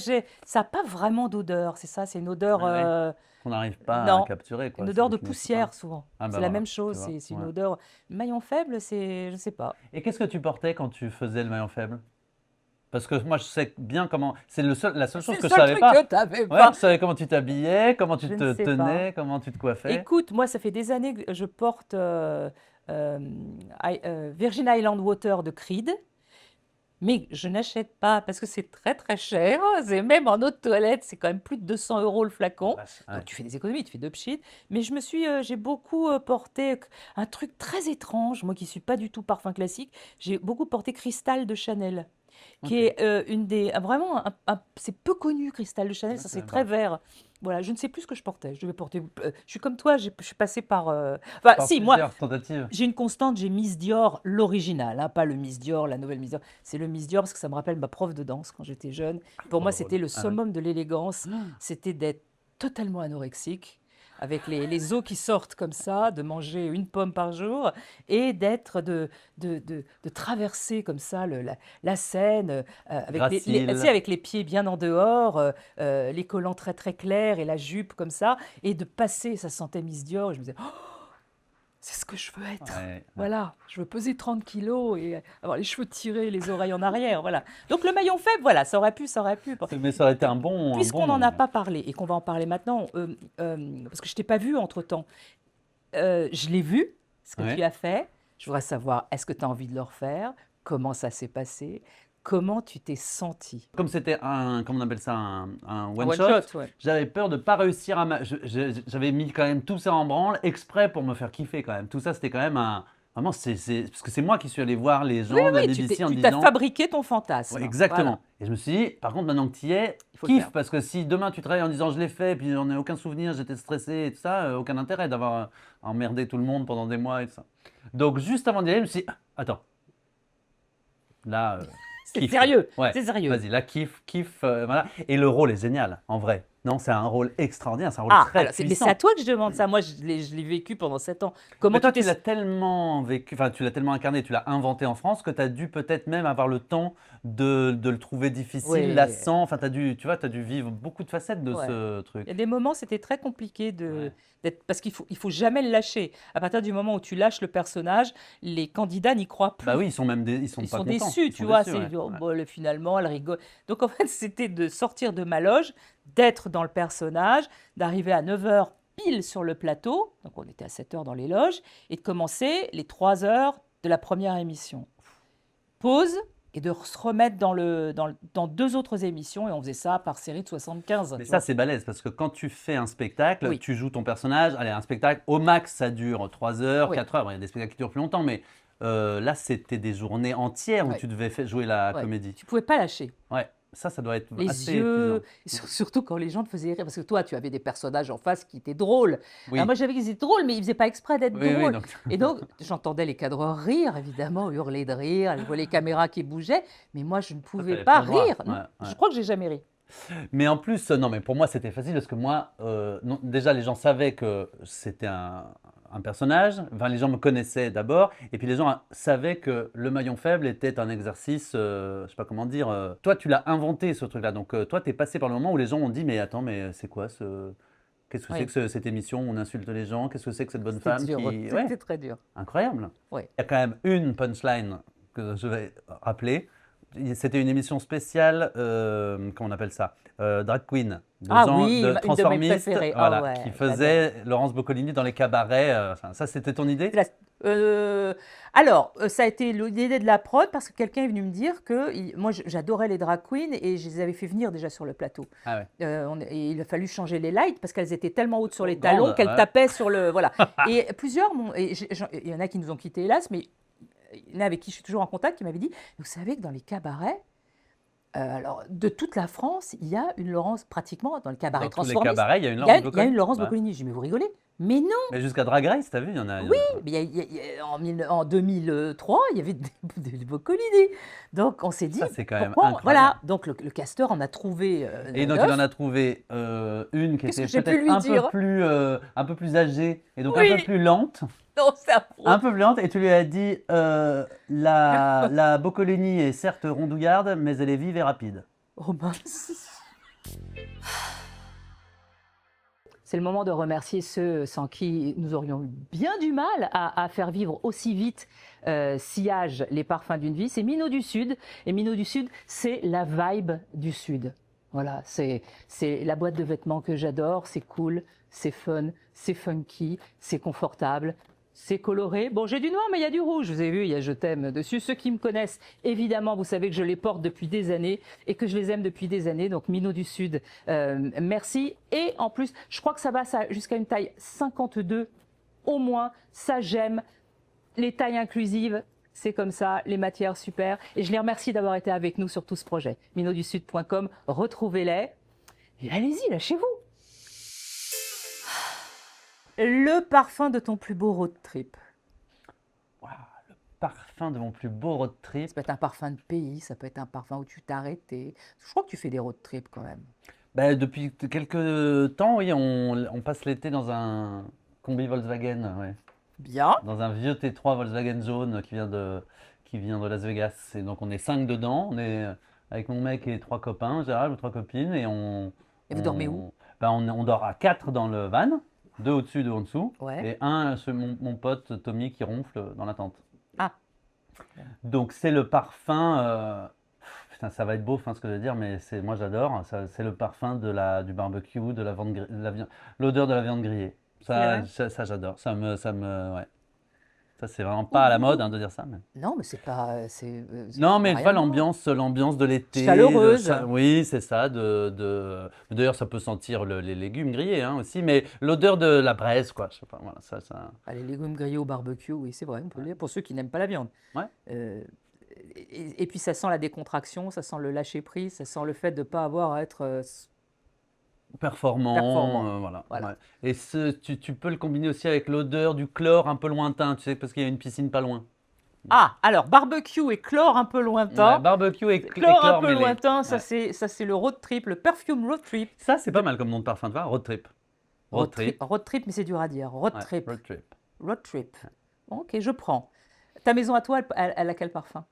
n'a pas vraiment d'odeur, c'est ça, c'est une odeur. ouais, qu'on n'arrive pas à Non, capturer, quoi. une Ça odeur de définit pas. poussière souvent. Ah bah C'est la voilà, même tu chose, vois. c'est une Ouais. odeur. Maillon faible, c'est. Je sais pas. Et qu'est-ce que tu portais quand tu faisais le maillon faible? Parce que moi, je sais bien comment. C'est la seule C'est chose le que je seul savais truc pas. que tu n'avais Ouais, pas. je savais comment tu t'habillais, comment tu Je ne te sais pas. tenais, comment tu te coiffais. Écoute, moi, ça fait des années que je porte euh, Virgin Island Water de Creed, mais je n'achète pas parce que c'est très très cher. C'est même en eau de toilette, c'est quand même plus de 200 € le flacon. Vache, Donc ouais. tu fais des économies, tu fais deux pchit. Mais j'ai beaucoup porté un truc très étrange, moi qui suis pas du tout parfum classique. J'ai beaucoup porté Cristal de Chanel, qui Ok. est une des vraiment c'est peu connu Cristal de Chanel, Ouais, ça je c'est savais très pas. vert. Voilà, je ne sais plus ce que je portais. Je devais porter. Je suis comme toi, je suis passée par. Enfin, Par si moi, plusieurs tentatives. j'ai une constante, j'ai Miss Dior l'original, hein, pas le Miss Dior, la nouvelle Miss Dior. C'est le Miss Dior parce que ça me rappelle ma prof de danse quand j'étais jeune. Pour moi, c'était le Ah oui. summum de l'élégance. C'était d'être totalement anorexique, avec les os qui sortent comme ça, de manger une pomme par jour et de traverser comme ça la Seine avec tu sais, Gracile. avec les pieds bien en dehors, les collants très très clairs et la jupe comme ça, et de passer, ça sentait Miss Dior. Et je me disais, c'est ce que je veux être. Ouais, ouais. Voilà, je veux peser 30 kilos et avoir les cheveux tirés, les oreilles en arrière. Voilà. Donc le maillon faible, voilà, ça aurait pu. Mais ça aurait été un bon, Puisqu'on n'en a pas parlé et qu'on va en parler maintenant, parce que je t'ai pas vu entre-temps, je l'ai vu, ce que Ouais. tu as fait. Je voudrais savoir, est-ce que tu as envie de le refaire? Comment ça s'est passé? Comment tu t'es senti? Comme c'était comment on appelle ça, un Un one shot, ouais. j'avais peur de pas réussir j'avais mis quand même tout ça en branle exprès pour me faire kiffer quand même. Tout ça, c'était quand même vraiment, parce que c'est moi qui suis allé voir les gens de la Oui, BBC en tu t'as disant. fabriqué ton Ouais, fantasme. exactement. Voilà, Et je me suis dit, par contre, maintenant que tu y es, il faut le kiffe, faire. parce que si demain tu travailles en disant je l'ai fait, puis j'en ai aucun souvenir, j'étais stressé et tout ça, aucun intérêt d'avoir emmerdé tout le monde pendant des mois et tout ça. Donc, juste avant d'y aller, je me suis dit, attends, là, C'est kiffe. sérieux, Ouais, c'est sérieux. vas-y, là, kiffe, voilà. Et le rôle est génial, en vrai. Non, c'est un rôle extraordinaire, c'est un rôle Ah, très alors, mais puissant. c'est à toi que je demande ça. Moi, je l'ai vécu pendant 7 ans. Comment Mais toi, tu tu l'as t'es. tellement vécu, enfin, tu l'as tellement incarné, tu l'as inventé en France que tu as dû peut-être même avoir le temps de le trouver difficile, Ouais, lassant. Enfin, tu vois, tu as dû vivre beaucoup de facettes de ouais. ce Il y truc. a des moments, c'était très compliqué Ouais. d'être. Parce il faut jamais le lâcher. À partir du moment où tu lâches le personnage, les candidats n'y croient plus. Bah oui, ils sont même ils sont Ils pas sont contents. déçus, Ils tu sont vois. déçus, C'est ouais. oh, Ouais. bon, finalement, elle rigole. Donc en fait, c'était de sortir de ma loge, d'être dans le personnage, d'arriver à 9 heures pile sur le plateau. Donc on était à 7 heures dans les loges, et de commencer les 3 heures de la première émission. Pause. Et de se remettre dans deux autres émissions, et on faisait ça par série de 75. Mais Tu ça, vois. c'est balèze parce que quand tu fais un spectacle, Oui, tu joues ton personnage. Allez, un spectacle, au max, ça dure 3 heures, oui, 4 heures. Bon, il y a des spectacles qui durent plus longtemps, mais là, c'était des journées entières où oui, tu devais jouer la oui. comédie. Tu pouvais pas lâcher. Ouais, ça doit être Les assez épuisant. yeux, surtout quand les gens te faisaient rire, parce que toi, tu avais des personnages en face qui étaient drôles. Alors Oui, moi, j'avais qu'ils étaient drôles, mais ils faisaient pas exprès d'être oui, oui. drôles. Donc... Et donc, j'entendais les cadreurs rire, évidemment, hurler de rire, je voyais les caméras qui bougeaient, mais moi, je ne Toi, pouvais t'avais pas le droit. rire. Ouais, Non, ouais. je crois que j'ai jamais ri. Mais en plus, non, mais pour moi, c'était facile parce que moi, non, déjà, les gens savaient que c'était un personnage. Enfin, les gens me connaissaient d'abord. Et puis, les gens savaient que le maillon faible était un exercice, je sais pas comment dire. Toi, tu l'as inventé, ce truc-là. Donc, toi, tu es passé par le moment où les gens ont dit, mais attends, mais c'est quoi ce. Qu'est-ce que c'est Oui, que cette émission où on insulte les gens? Qu'est-ce que c'est que cette bonne c'était femme dur, qui. Ouais, c'était très dur. incroyable. Oui. Il y a quand même une punchline que je vais rappeler. C'était une émission spéciale, comment on appelle ça? Drag Queen, Ah de oui, une de mes transformiste, préférées. Ah voilà, ouais, qui j'adore. faisait Laurence Boccolini dans les cabarets. Ça, c'était ton idée? Alors, ça a été l'idée de la prod parce que quelqu'un est venu me dire que moi j'adorais les drag queens et je les avais fait venir déjà sur le plateau. Ah ouais. Et il a fallu changer les lights parce qu'elles étaient tellement hautes sur les Grande, talons qu'elles ouais. tapaient sur le. Voilà. Et plusieurs il y en a qui nous ont quittés hélas, mais il y en a avec qui je suis toujours en contact qui m'avaient dit, vous savez que dans les cabarets, Alors, de toute la France, il y a une Laurence pratiquement dans le cabaret Dans tous les transformiste. cabarets, il y a une Il y a, Laurence il y a Boccolini. une Laurence Ouais. Boccolini. Je dis, mais vous rigolez? Mais non! Mais jusqu'à Drag Race, t'as vu, il y en a. Oui, mais en 2003, il y avait des Boccolini. Donc, on s'est dit, Ça, c'est quand même pourquoi? Voilà. incroyable. Donc, le casteur en a trouvé Et donc, il en 9. a trouvé une qui Qu'est-ce était que j'ai pu peut-être lui dire? un peu plus âgée et donc un Oui, peu plus lente. non, c'est affreux. Un peu plus lente. Et tu lui as dit la Boccolini est certes rondouillarde, mais elle est vive et rapide. Oh mince. C'est le moment de remercier ceux sans qui nous aurions eu bien du mal à faire vivre aussi vite Sillage, les parfums d'une vie. C'est Minot du Sud. Et Minot du Sud, c'est la vibe du Sud. Voilà, c'est la boîte de vêtements que j'adore. C'est cool, c'est fun, c'est funky, c'est confortable. C'est coloré. Bon, j'ai du noir, mais il y a du rouge. Vous avez vu, il y a Je t'aime dessus. Ceux qui me connaissent, évidemment, vous savez que je les porte depuis des années et que je les aime depuis des années. Donc, Minot du Sud, merci. Et en plus, je crois que ça va jusqu'à une taille 52 au moins. Ça, j'aime. Les tailles inclusives, c'est comme ça. Les matières, super. Et je les remercie d'avoir été avec nous sur tout ce projet. minotsud.com, retrouvez-les. Et allez-y, lâchez-vous. Le parfum de ton plus beau road trip. Waouh, le parfum de mon plus beau road trip. Ça peut être un parfum de pays, ça peut être un parfum où tu t'es arrêté. Je crois que tu fais des road trips quand même. Bah, depuis quelques temps, oui, on passe l'été dans un combi Volkswagen, ouais. Bien. Dans un vieux T3 Volkswagen jaune qui vient de Las Vegas. Et donc on est 5 dedans. On est avec mon mec et 3 copains, Gérald, ou 3 copines. Et Et vous dormez où? on dort à 4 dans le van, 2 au-dessus, 2 en dessous. Ouais. Et mon pote Tommy qui ronfle dans la tente. Ah, Donc c'est le parfum. Putain, ça va être beau, enfin, ce que je veux dire, mais moi j'adore. C'est le parfum du barbecue, de la l'odeur de la viande grillée. C'est vrai. Ça, j'adore. Ouais. Ça, c'est vraiment pas à la mode hein, de dire ça. non, mais c'est pas. Non, mais rien une fois à voir. l'ambiance de l'été. Chaleureuse. Oui, c'est ça. D'ailleurs, ça peut sentir les légumes grillés hein, aussi, mais l'odeur de la braise, quoi. Je sais pas, voilà, ça. Ah, les légumes grillés au barbecue, oui, c'est vrai, on peut le dire, pour ceux qui n'aiment pas la viande. Ouais. Et puis ça sent la décontraction, ça sent le lâcher-prise, ça sent le fait de ne pas avoir à être Performant, performant. voilà. Voilà. Ouais. Et tu peux le combiner aussi avec l'odeur du chlore un peu lointain, tu sais, parce qu'il y a une piscine pas loin. Ah, alors barbecue et chlore un peu lointain. Ouais, barbecue et Chlore un chlore peu mêlé. lointain, Ouais. ça c'est le road trip, le perfume road trip. Ça, c'est pas mal comme nom de parfum, tu vois, road trip. Road trip. Road trip, mais c'est dur à dire. Road Ouais, trip. road trip. Road trip. Ok, je prends. Ta maison à toi, elle a quel parfum?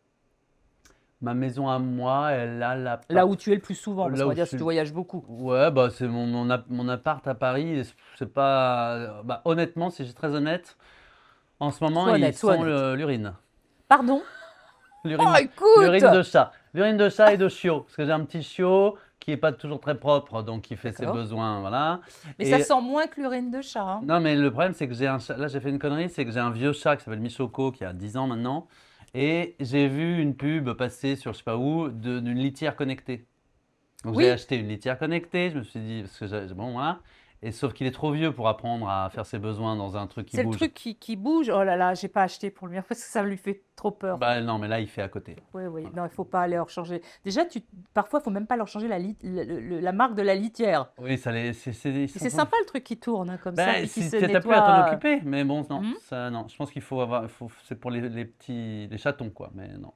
Ma maison à moi, elle a Là où tu es le plus souvent, parce Là qu'on où va dire je si tu suis- voyages beaucoup. Ouais, bah c'est mon appart à Paris. Et c'est pas. Bah, honnêtement, si je suis très honnête, en ce moment, Sois honnête, il sois sent honnête. l'urine. Pardon? L'urine, Oh, écoute! l'urine de chat. L'urine de chat et de chiot. Parce que j'ai un petit chiot qui est pas toujours très propre, donc il fait ses D'accord. besoins, voilà. Mais Et- ça sent moins que l'urine de chat. Hein. Non, mais le problème, c'est que j'ai un chat. Là, j'ai fait une connerie, c'est que j'ai un vieux chat qui s'appelle Michoko, qui a 10 ans maintenant. Et j'ai vu une pub passer sur je sais pas où d'une litière connectée. Donc Oui. j'ai acheté une litière connectée, je me suis dit, parce que bon, voilà. Et sauf qu'il est trop vieux pour apprendre à faire ses besoins dans un truc qui C'est le bouge. truc qui bouge. Oh là là, j'ai pas acheté pour lui parce que ça lui fait trop peur. Bah non, mais là, il fait à côté. Oui, oui. Non, il faut pas leur changer. Déjà, parfois, il faut même pas leur changer la marque de la litière. Oui, ils Et sont c'est pas- sympa le truc qui tourne hein, comme ça, Bah, puis qui si se t'as plus à t'en nettoie. occuper, mais bon, non, Mhm. ça, non. Je pense qu'il faut c'est pour les petits, les chatons, quoi, mais non.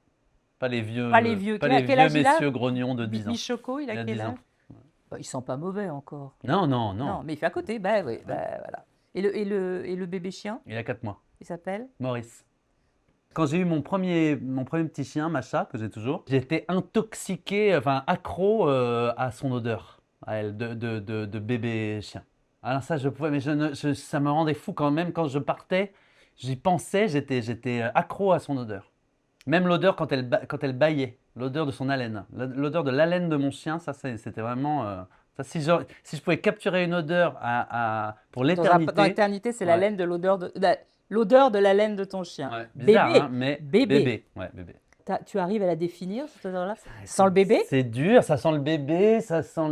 Pas les vieux, Pas les vieux. pas Quel les âge vieux il a messieurs grognons de 10 ans. Michoko, il Il a a quel 10 âge? ans. Bah, il sent pas mauvais encore. Non, Non, non. mais il fait à côté. Bah oui, bah, voilà. Et le bébé chien, Il a 4 mois. il s'appelle? Maurice. Quand j'ai eu mon premier petit chien, Macha, que j'ai toujours, j'étais intoxiqué, enfin accro à son odeur, à elle, de bébé chien. Alors ça, je pouvais, mais ça me rendait fou quand même quand je partais, j'y pensais, j'étais accro à son odeur. Même l'odeur quand elle bâillait, l'odeur de son haleine, l'odeur de l'haleine de mon chien, ça c'était vraiment. Ça, si je pouvais capturer une odeur pour Dans l'éternité. l'éternité, c'est Ouais. l'odeur de la laine de ton chien. Ouais, bizarre, Bébé. hein, mais Bébé. Ouais, bébé. Tu arrives à la définir, cette odeur-là? Sans le bébé? C'est dur, ça sent le bébé, ça sent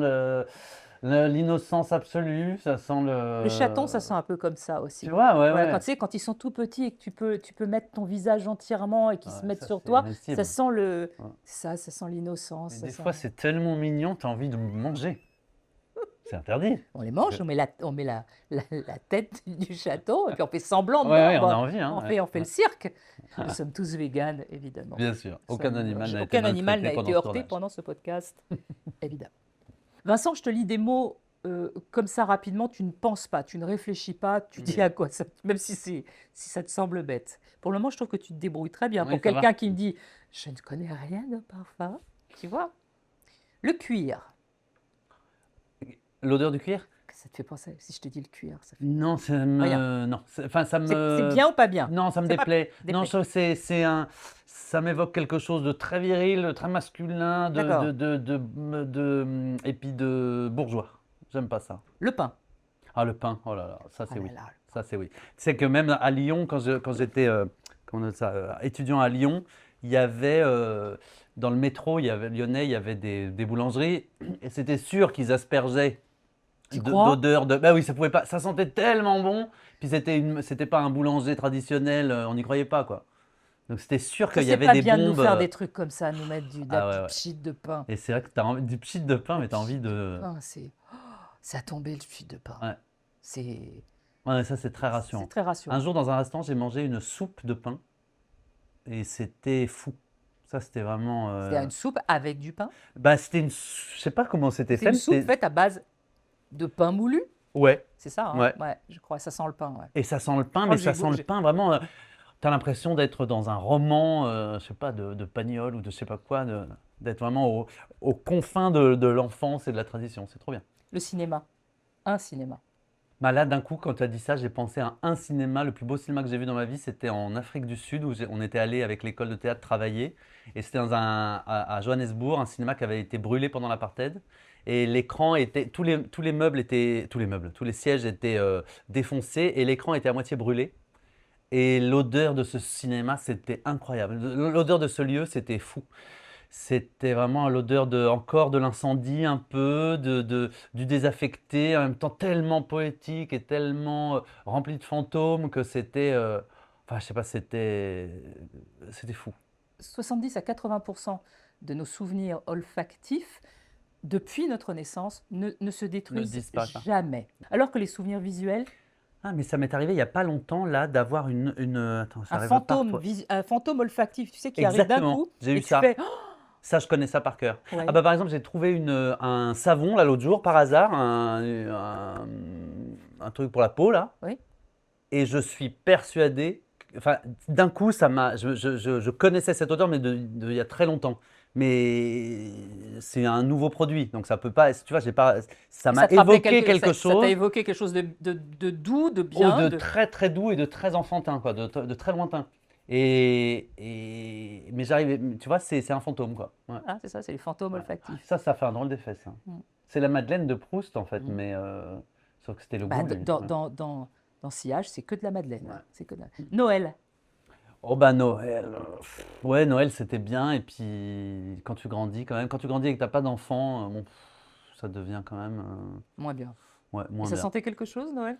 l'innocence absolue, ça sent Le chaton, ça sent un peu comme ça aussi. Tu vois, ouais, Ouais, ouais. quand, tu sais, quand ils sont tout petits et que tu peux mettre ton visage entièrement et qu'ils se Ouais, mettent ça, sur c'est toi, irrésistible. ça sent Ouais. ça sent l'innocence. Mais Ça des sent... fois, c'est tellement mignon, t'as envie de manger. C'est interdit. On les mange, on met la tête du chaton et puis on fait semblant de Ouais, ouais, on a mordre. envie, hein. Ouais, On fait le ouais. cirque. Nous sommes tous véganes, évidemment. Bien sûr. Aucun animal n'a été Aucun animal maltraité n'a pendant été ce heurté tournage. pendant ce podcast, évidemment. Vincent, je te lis des mots comme ça rapidement, tu ne penses pas, tu ne réfléchis pas, tu dis à quoi ça, même si ça te semble bête. Pour le moment, je trouve que tu te débrouilles très bien. Oui, Pour ça va. quelqu'un qui me dit « je ne connais rien de parfum », tu vois. Le cuir, L'odeur du cuir? ça te fait penser, si je te dis le cuir, ça fait Non, ça rien. me. Non, enfin, ça C'est me. bien ou pas bien? Non, ça me C'est pas déplaît. Non, déplaît. je trouve que c'est un. Ça m'évoque quelque chose de très viril, de très masculin, D'accord. et puis de bourgeois. J'aime pas ça. Le pain. Ah, le pain, oh là là, ça Ah c'est là oui. là. Ça c'est oui. Tu sais que même à Lyon, quand j'étais comment on dit ça, étudiant à Lyon, il y avait dans le métro, lyonnais, il y avait des boulangeries et c'était sûr qu'ils aspergeaient Tu crois? d'odeur de. Bah oui, ça pouvait pas, ça sentait tellement bon. Puis c'était pas un boulanger traditionnel, on n'y croyait pas quoi. Donc c'était sûr Ça, qu'il y c'est avait pas des bien de nous bombes. faire des trucs comme ça, nous mettre de la Ah ouais, petite ouais. pchit de pain. Et c'est vrai que tu as envie du pchit de pain, mais tu as envie de. Pain, c'est à tomber le pchit de pain. Ouais. C'est Ouais, ça c'est très rassurant. très rassurant. Un jour dans un restaurant, j'ai mangé une soupe de pain et c'était fou. Ça c'était vraiment. C'est une soupe avec du pain. Bah c'était je sais pas comment c'était C'est fait. une Mais soupe faite à base de pain moulu. Ouais, C'est ça, hein? ouais. Ouais, je crois. Ça sent le pain, ouais. Et ça sent le pain, Oh, mais ça sent le pain vraiment. T'as l'impression d'être dans un roman, je sais pas, de Pagnol ou de je sais pas quoi, d'être vraiment aux confins de l'enfance et de la tradition. C'est trop bien. Le cinéma. Un cinéma. Bah là, d'un coup, quand tu as dit ça, j'ai pensé à un cinéma. Le plus beau cinéma que j'ai vu dans ma vie, c'était en Afrique du Sud, où on était allé avec l'école de théâtre travailler. Et c'était à Johannesburg, un cinéma qui avait été brûlé pendant l'apartheid. Et l'écran était, tous les sièges étaient défoncés et l'écran était à moitié brûlé. Et l'odeur de ce cinéma, c'était incroyable. L'odeur de ce lieu, c'était fou. C'était vraiment l'odeur encore de l'incendie un peu, du désaffecté, en même temps tellement poétique et tellement rempli de fantômes que c'était, enfin je sais pas, c'était fou. 70 à 80% de nos souvenirs olfactifs, depuis notre naissance, ne se détruisent disparaît pas. jamais. Alors que les souvenirs visuels, Ah mais ça m'est arrivé il y a pas longtemps là d'avoir attends, ça un arrive pas un fantôme olfactif, tu sais, qui arrive d'un Exactement, coup, j'ai eu et tu ça. fais Ça, je connais ça par cœur. ouais. Ah bah par exemple, j'ai trouvé un savon là l'autre jour par hasard, un truc pour la peau là. Oui. Et je suis persuadé, enfin, d'un coup, je connaissais cette odeur, mais il y a très longtemps. Mais c'est un nouveau produit, donc ça peut pas, tu vois, ça m'a te rappelait évoqué quelque ça chose t'a évoqué quelque chose de doux, de oh, bien. de très très doux et de très enfantin, quoi, de très lointain. Mais j'arrive, tu vois, c'est un fantôme, quoi. Ouais. Ah, c'est ça, c'est les fantômes olfactifs. Ça fait un drôle d'effet, ça. Mm. C'est la Madeleine de Proust, en fait, Mm. mais sauf que c'était le Bah, goût. lui. Ouais. dans Sillage, c'est que de la Madeleine. Ouais. C'est que de Noël. Oh bah Noël, ouais Noël c'était bien et puis quand tu grandis quand même, quand tu grandis et que t'as pas d'enfant, bon, ça devient quand même Moins bien. ouais, Et moins ça bien. sentait quelque chose, Noël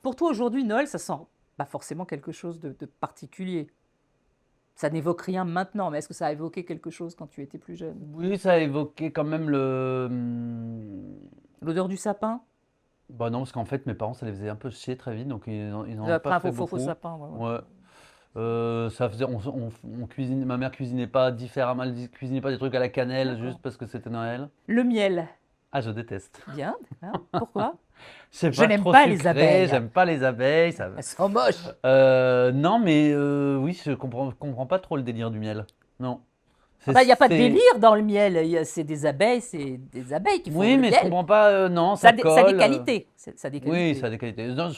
Pour toi, aujourd'hui, Noël, ça sent pas forcément quelque chose de particulier. Ça n'évoque rien maintenant, mais est-ce que ça a évoqué quelque chose quand tu étais plus jeune? Oui, ça a évoqué quand même L'odeur du sapin? bah non parce qu'en fait mes parents ça les faisait un peu chier très vite donc ils n'en ont Après, pas un fait faux beaucoup. sapin. Ouais. Ouais. Ça faisait, on cuisine, ma mère cuisinait pas différemment, elle cuisinait pas des trucs à la cannelle D'accord. juste parce que c'était Noël. Le miel. Ah, je déteste. Bien. Hein, pourquoi? C'est Je n'aime trop pas les sucré, abeilles. j'aime pas les abeilles. Elles sont moches. Non, mais oui, je comprends pas trop le délire du miel. Non. Il n'y a pas de délire dans le miel. C'est des abeilles qui font Oui, le mais je miel. comprends pas. Non, Ça ça a des colle. qualités. Ça a des qualités. Oui, ça a des qualités. Non,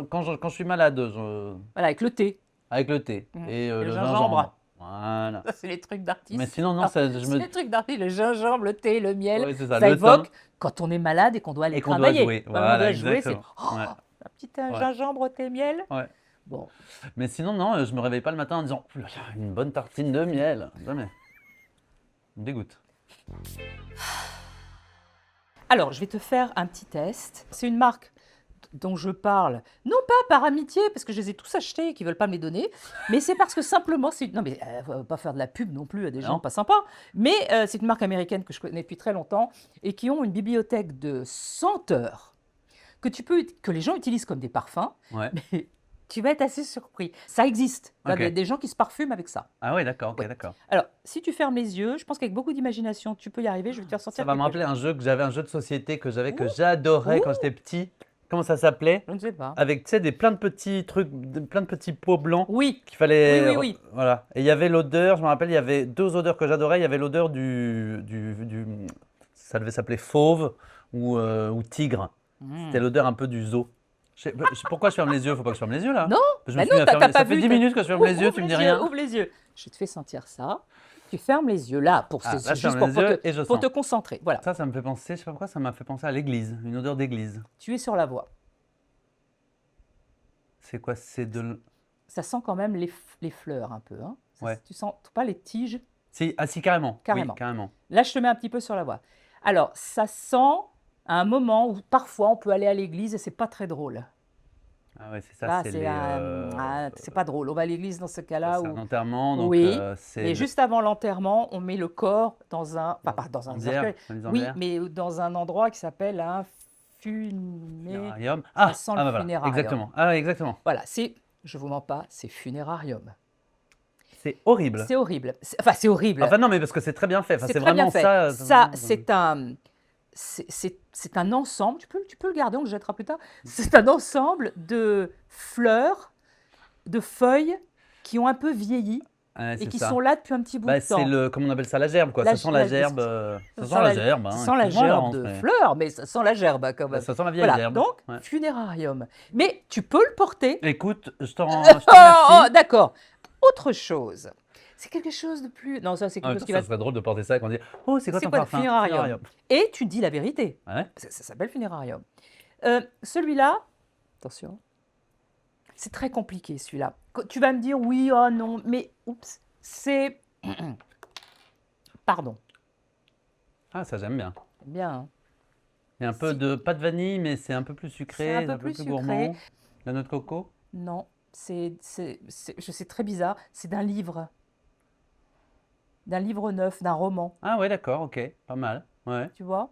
quand je suis malade, Voilà, avec le thé. avec le thé et Et le le gingembre. gingembre. Voilà. Ça, c'est les trucs d'artistes. Mais sinon, non, Non, ça, c'est les trucs d'artistes. Le gingembre, le thé, le miel. Ouais, c'est ça, Ça le évoque thym. quand on est malade et qu'on doit aller Et qu'on doit travailler. jouer. Quand Voilà, on doit jouer, c'est exactement. Ouais. un petit Ouais. gingembre, thé, miel. Ouais. Bon. Mais sinon, non, je me réveille pas le matin en disant ouh là là, une bonne tartine de miel. Jamais. Ça me dégoûte. Alors, je vais te faire un petit test. C'est une marque dont je parle, non pas par amitié, parce que je les ai tous achetés et qu'ils ne veulent pas me les donner, mais c'est parce que simplement, non mais faut pas faire de la pub non plus à des gens Non. pas sympas, mais c'est une marque américaine que je connais depuis très longtemps et qui ont une bibliothèque de senteurs que les gens utilisent comme des parfums, Ouais. mais tu vas être assez surpris. Ça existe. Il y a Ok. des gens qui se parfument avec ça. Ah ouais, d'accord, ok, Ouais. d'accord. Alors, si tu fermes les yeux, je pense qu'avec beaucoup d'imagination, tu peux y arriver. Je vais te faire Ça sortir va me quelque rappeler chose. un jeu que j'avais, un jeu de société que j'avais, que Ouh, j'adorais quand ouh. j'étais petit. Comment ça s'appelait? Je ne sais pas. Avec, tu sais, plein de petits trucs, plein de petits pots blancs Oui, qu'il fallait. oui. Voilà. Et il y avait l'odeur, je me rappelle, il y avait deux odeurs que j'adorais. Il y avait l'odeur ça devait s'appeler fauve ou tigre. C'était l'odeur un peu du zoo. Pourquoi je ferme les yeux? Faut pas que je ferme les yeux là. Non, Je me bah suis non, mis à t'as fermer. pas Ça fait vu. 10 minutes que je ferme les yeux, tu me dis rien. Ouvre les yeux. Je te fais sentir ça. Tu fermes les yeux là, Ah, c'est là, je juste ferme les yeux et je pour sens. te concentrer. Voilà, Ça me fait penser, je sais pas pourquoi, ça m'a fait penser à l'église, une odeur d'église. tu es sur la voie. C'est quoi? C'est de. Ça sent quand même les fleurs un peu. Hein. Ouais. Tu sens pas les tiges? Si, ah si, carrément. Carrément. Oui, carrément. Là, je te mets un petit peu sur la voie. Alors, ça sent à un moment où parfois on peut aller à l'église et c'est pas très drôle. Ah ouais, c'est ça, Là, c'est c'est pas drôle. On va à l'église dans ce cas-là c'est où. un enterrement, donc Oui, c'est mais juste avant l'enterrement, on met le corps dans un, pas dans un Andière, cercueil, on dit oui, Andière. mais dans un endroit qui s'appelle un funé. Funérarium. Ça sent le bah voilà, funérarium. exactement. Ah ouais, exactement. Voilà, je vous mens pas, c'est funérarium. C'est horrible. C'est horrible. Enfin, c'est horrible. Enfin non, mais parce que c'est très bien fait. Enfin, C'est c'est très bien vraiment fait. ça. Ça, c'est un ensemble. Tu peux le garder, on le jettera plus tard. C'est un ensemble de fleurs, de feuilles qui ont un peu vieilli Ouais, et c'est qui ça. sont là depuis un petit bout Bah, de temps. comment on appelle ça, la gerbe, quoi. La- Ça sent la la- gerbe. Ça Ça sent la gerbe. Ça hein, sent la excuse-moi, gerbe Laurence, de mais- fleurs, mais ça sent la gerbe hein, quand même. Ça sent la vieille Voilà, gerbe. donc Ouais. funérarium. Mais tu peux le porter. Écoute, je te Oh, remercie. d'accord. Autre chose. C'est quelque chose de plus. Non, ça c'est En même quelque chose temps, qui ça va. serait drôle de porter ça et qu'on dit oh, c'est quoi C'est ton quoi, parfum? funérarium. Et tu dis la vérité. Ouais. Parce que ça s'appelle funérarium. Celui-là, attention, c'est très compliqué celui-là. Tu vas me dire oui, oh non, mais oups, c'est. Pardon. Ah, ça j'aime bien. Bien. Hein. Il y a un peu de, pas de vanille, mais c'est un peu plus sucré, C'est un peu plus sucré. gourmand. La noix de coco. Non, je sais très bizarre. C'est d'un livre neuf, d'un roman. Ah ouais, d'accord, ok, pas mal. Ouais. Tu vois?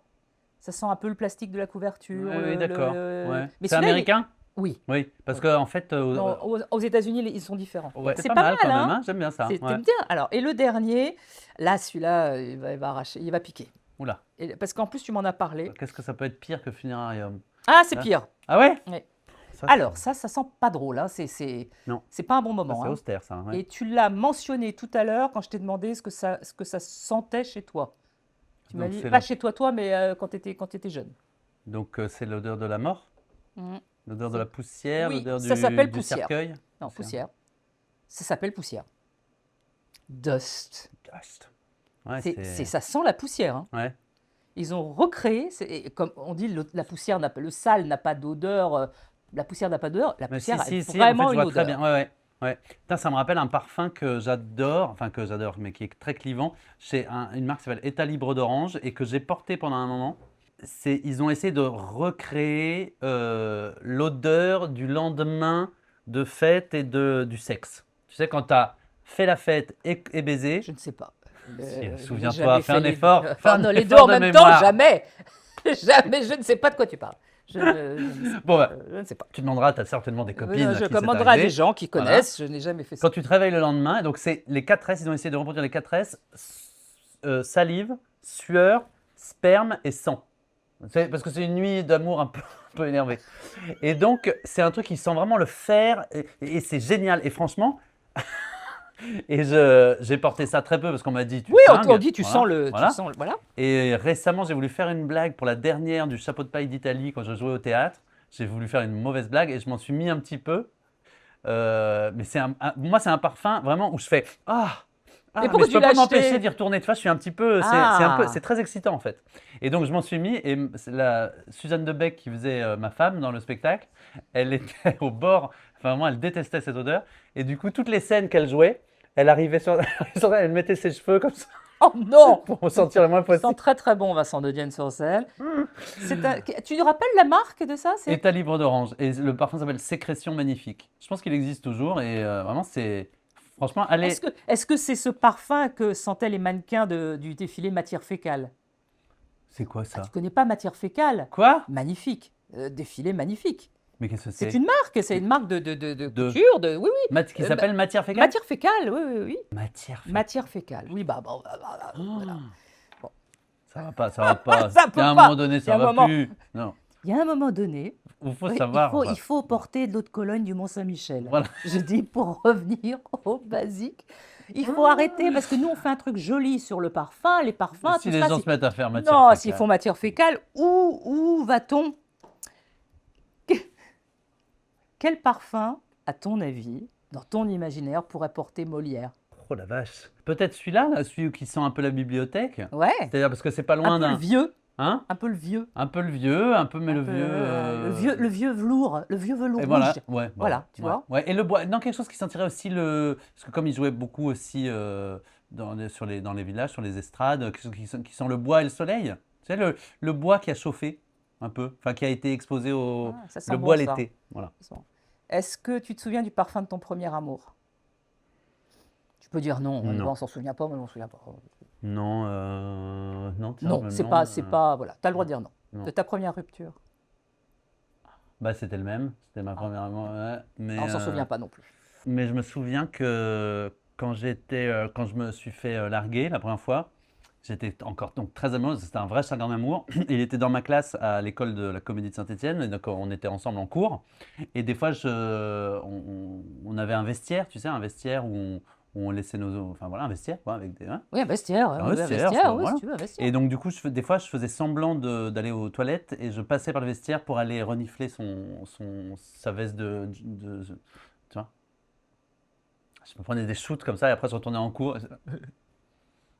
Ça sent un peu le plastique de la couverture. Ouais, oui, d'accord. Ouais. Mais C'est celui-là, américain? Oui. Oui, parce que en fait, Non, aux États-Unis, ils sont différents. ouais, C'est pas pas mal mal, quand hein? même, hein, j'aime bien ça. C'est Ouais. bien. Alors, et le dernier, là, celui-là, il va arracher, il va piquer. Oula, Parce qu'en plus, tu m'en as parlé. qu'est-ce que ça peut être pire que funérarium? Ah, c'est Là. pire. Ah ouais? Ouais. Ça, Alors, ça sent pas drôle. Hein. Non. C'est pas un bon ça, moment. c'est Hein. austère ça. Ouais. Et tu l'as mentionné tout à l'heure quand je t'ai demandé ce que ça sentait chez toi. Tu m'as Donc, dit, c'est pas la- chez toi, mais quand tu étais jeune. Donc c'est l'odeur de la mort, Mhm. l'odeur de la poussière, Oui, l'odeur ça s'appelle du poussière. cercueil. Non, Poussière. poussière. Ça s'appelle poussière. Dust. Dust. Ouais, Ça sent la poussière. Hein. Ouais. Ils ont recréé, comme on dit, la poussière le sale n'a pas d'odeur. La poussière n'a pas d'odeur. La Mais poussière a en fait, vraiment je une vois très odeur. bien. Ouais, ouais. Ouais. Putain, ça me rappelle un parfum que j'adore, mais qui est très clivant, chez une marque qui s'appelle État libre d'orange et que j'ai porté pendant un moment. Ils ont essayé de recréer l'odeur du lendemain de fête et du sexe. Tu sais, quand tu as fait la fête et baisé, Je ne sais pas. souviens-toi, Jamais fais un fait effort. deux. Fais un Oh non, les deux effort en de même temps, mémoire. jamais. Jamais, je ne sais pas de quoi tu parles. Je Bon, bah, ne sais pas. tu demanderas, tu as certainement des copines. à Je qui c'est commanderai à arrivé. des gens qui Voilà. connaissent, je n'ai jamais fait ça. Quand tu te réveilles le lendemain, donc c'est les 4 S, ils ont essayé de reproduire les 4 S, salive, sueur, sperme et sang. Parce que c'est une nuit d'amour un peu énervée. Et donc, c'est un truc qui sent vraiment le fer et c'est génial. Et franchement, et j'ai porté ça très peu parce qu'on m'a dit tu Oui, on flingues. dit, tu Voilà, sens le. voilà. Tu sens, voilà. Et récemment, j'ai voulu faire une blague pour la dernière du chapeau de paille d'Italie quand je jouais au théâtre. J'ai voulu faire une mauvaise blague et je m'en suis mis un petit peu. Mais moi, c'est un parfum vraiment où je fais ah. Mais pourquoi je tu peux l'as pas m'empêcher acheté? d'y retourner. Tu vois, je suis un petit peu. Ah. C'est très excitant en fait. Et donc, je m'en suis mis. Et c'est Suzanne Debec qui faisait ma femme dans le spectacle, elle était au bord. Enfin, vraiment, elle détestait cette odeur. Et du coup, toutes les scènes qu'elle jouait, elle arrivait elle mettait ses cheveux comme ça. Oh non! pour sentir le moins Ça possible. sent très très bon, Vincent de Dienne-sur-Celle. Tu nous rappelles la marque de ça? État libre d'orange. Et le parfum s'appelle Sécrétion Magnifique. Je pense qu'il existe toujours et vraiment, c'est. Franchement, allez. Est-ce que c'est ce parfum que sentaient les mannequins du défilé Matière fécale? C'est quoi Ah, ça? tu connais pas Matière fécale? Quoi? Magnifique. Défilé magnifique. Mais qu'est-ce que C'est c'est? une marque, c'est une marque de De. couture, oui, oui. Qui s'appelle matière fécale? Matière fécale, oui, oui, oui. Matière fécale. Matière fécale, oui, bon, voilà. Oh, ça va pas, ça va pas. Ça Il peut y a un pas. moment donné, Il y a ça un va moment. plus. Non. Il y a un moment donné, Il faut oui, savoir. Enfin, il faut porter de l'eau de Cologne du Mont-Saint-Michel. Voilà. Je dis pour revenir au basique. Il faut arrêter parce que nous, on fait un truc joli sur le parfum, les parfums, Si tout les ça. gens se mettent à faire matière Non, fécale. s'ils font matière fécale, où va-t-on? Quel parfum, à ton avis, dans ton imaginaire, pourrait porter Molière? Oh la vache. Peut-être celui-là, là, celui qui sent un peu la bibliothèque. Ouais, C'est-à-dire parce que c'est pas loin un peu le d'un. vieux, Hein? un peu le vieux. Un peu le vieux, un peu, mais le Un peu, vieux. le vieux velours, le vieux velours Et rouge. voilà, ouais, Voilà, tu ouais, vois. ouais. Et le bois, non, quelque chose qui sentirait aussi le. Parce que comme il jouait beaucoup aussi dans les villages, sur les estrades, quelque chose qui sent le bois et le soleil. Tu sais, le bois qui a chauffé un peu, enfin qui a été exposé au. Ah, ça sent Le bon, bois ça. l'été. Voilà. Est-ce que tu te souviens du parfum de ton premier amour? Tu peux dire non, Non. on s'en souvient pas, mais on s'en souvient pas. Non, non, tiens, Non, c'est pas, non. voilà, t'as le droit de dire non. Non. De ta première rupture? Bah, c'était le même, c'était ma première amour, ouais, mais, On s'en souvient pas non plus. mais je me souviens que quand je me suis fait larguer la première fois, j'étais encore donc très amoureuse, c'était un vrai chagrin d'amour. Il était dans ma classe à l'école de la Comédie de Saint-Étienne, et donc on était ensemble en cours. Et des fois, on avait un vestiaire, tu sais, un vestiaire où on laissait enfin voilà, un vestiaire quoi, avec des. Hein. Oui, un vestiaire, Un oui, un vestiaire, vestiaire, oui, voilà. si tu veux, un vestiaire. Et donc du coup, des fois, je faisais semblant d'aller aux toilettes et je passais par le vestiaire pour aller renifler sa veste tu vois. Je me prenais des shoots comme ça et après je retournais en cours.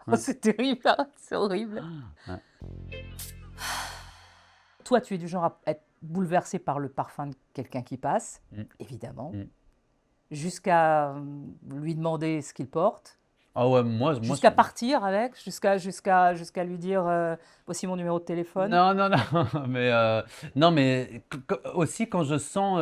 Oh, c'est terrible, hein, c'est horrible. Ouais. Toi, tu es du genre à être bouleversé par le parfum de quelqu'un qui passe, Mm. évidemment, Mm. jusqu'à lui demander ce qu'il porte, Ah ouais, moi jusqu'à partir avec, jusqu'à lui dire voici mon numéro de téléphone. Non, non, non, mais aussi quand je sens,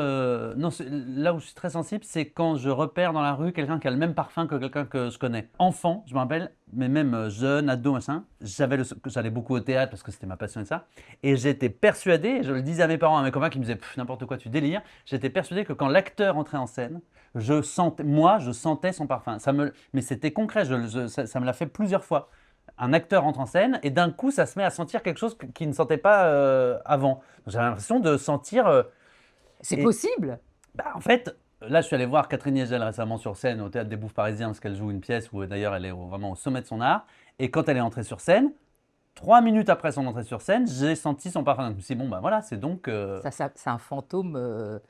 non, là où je suis très sensible, c'est quand je repère dans la rue quelqu'un qui a le même parfum que quelqu'un que je connais. Enfant, je me rappelle, mais même jeune, ado, machin, j'allais beaucoup au théâtre parce que c'était ma passion et ça, et j'étais persuadé, je le disais à mes parents, à mes copains qui me disaient n'importe quoi, tu délires, j'étais persuadé que quand l'acteur entrait en scène, je sentais son parfum. Mais c'était concret, ça me l'a fait plusieurs fois. Un acteur entre en scène et d'un coup, ça se met à sentir quelque chose qu'il ne sentait pas avant. J'avais l'impression de sentir. C'est et- possible. Bah, en fait, là, je suis allé voir Catherine Hegel récemment sur scène au Théâtre des Bouffes Parisiens parce qu'elle joue une pièce où d'ailleurs elle est vraiment au sommet de son art. Et quand elle est entrée sur scène, 3 minutes après son entrée sur scène, j'ai senti son parfum. Je me suis dit, bon, bah voilà, c'est donc. C'est un fantôme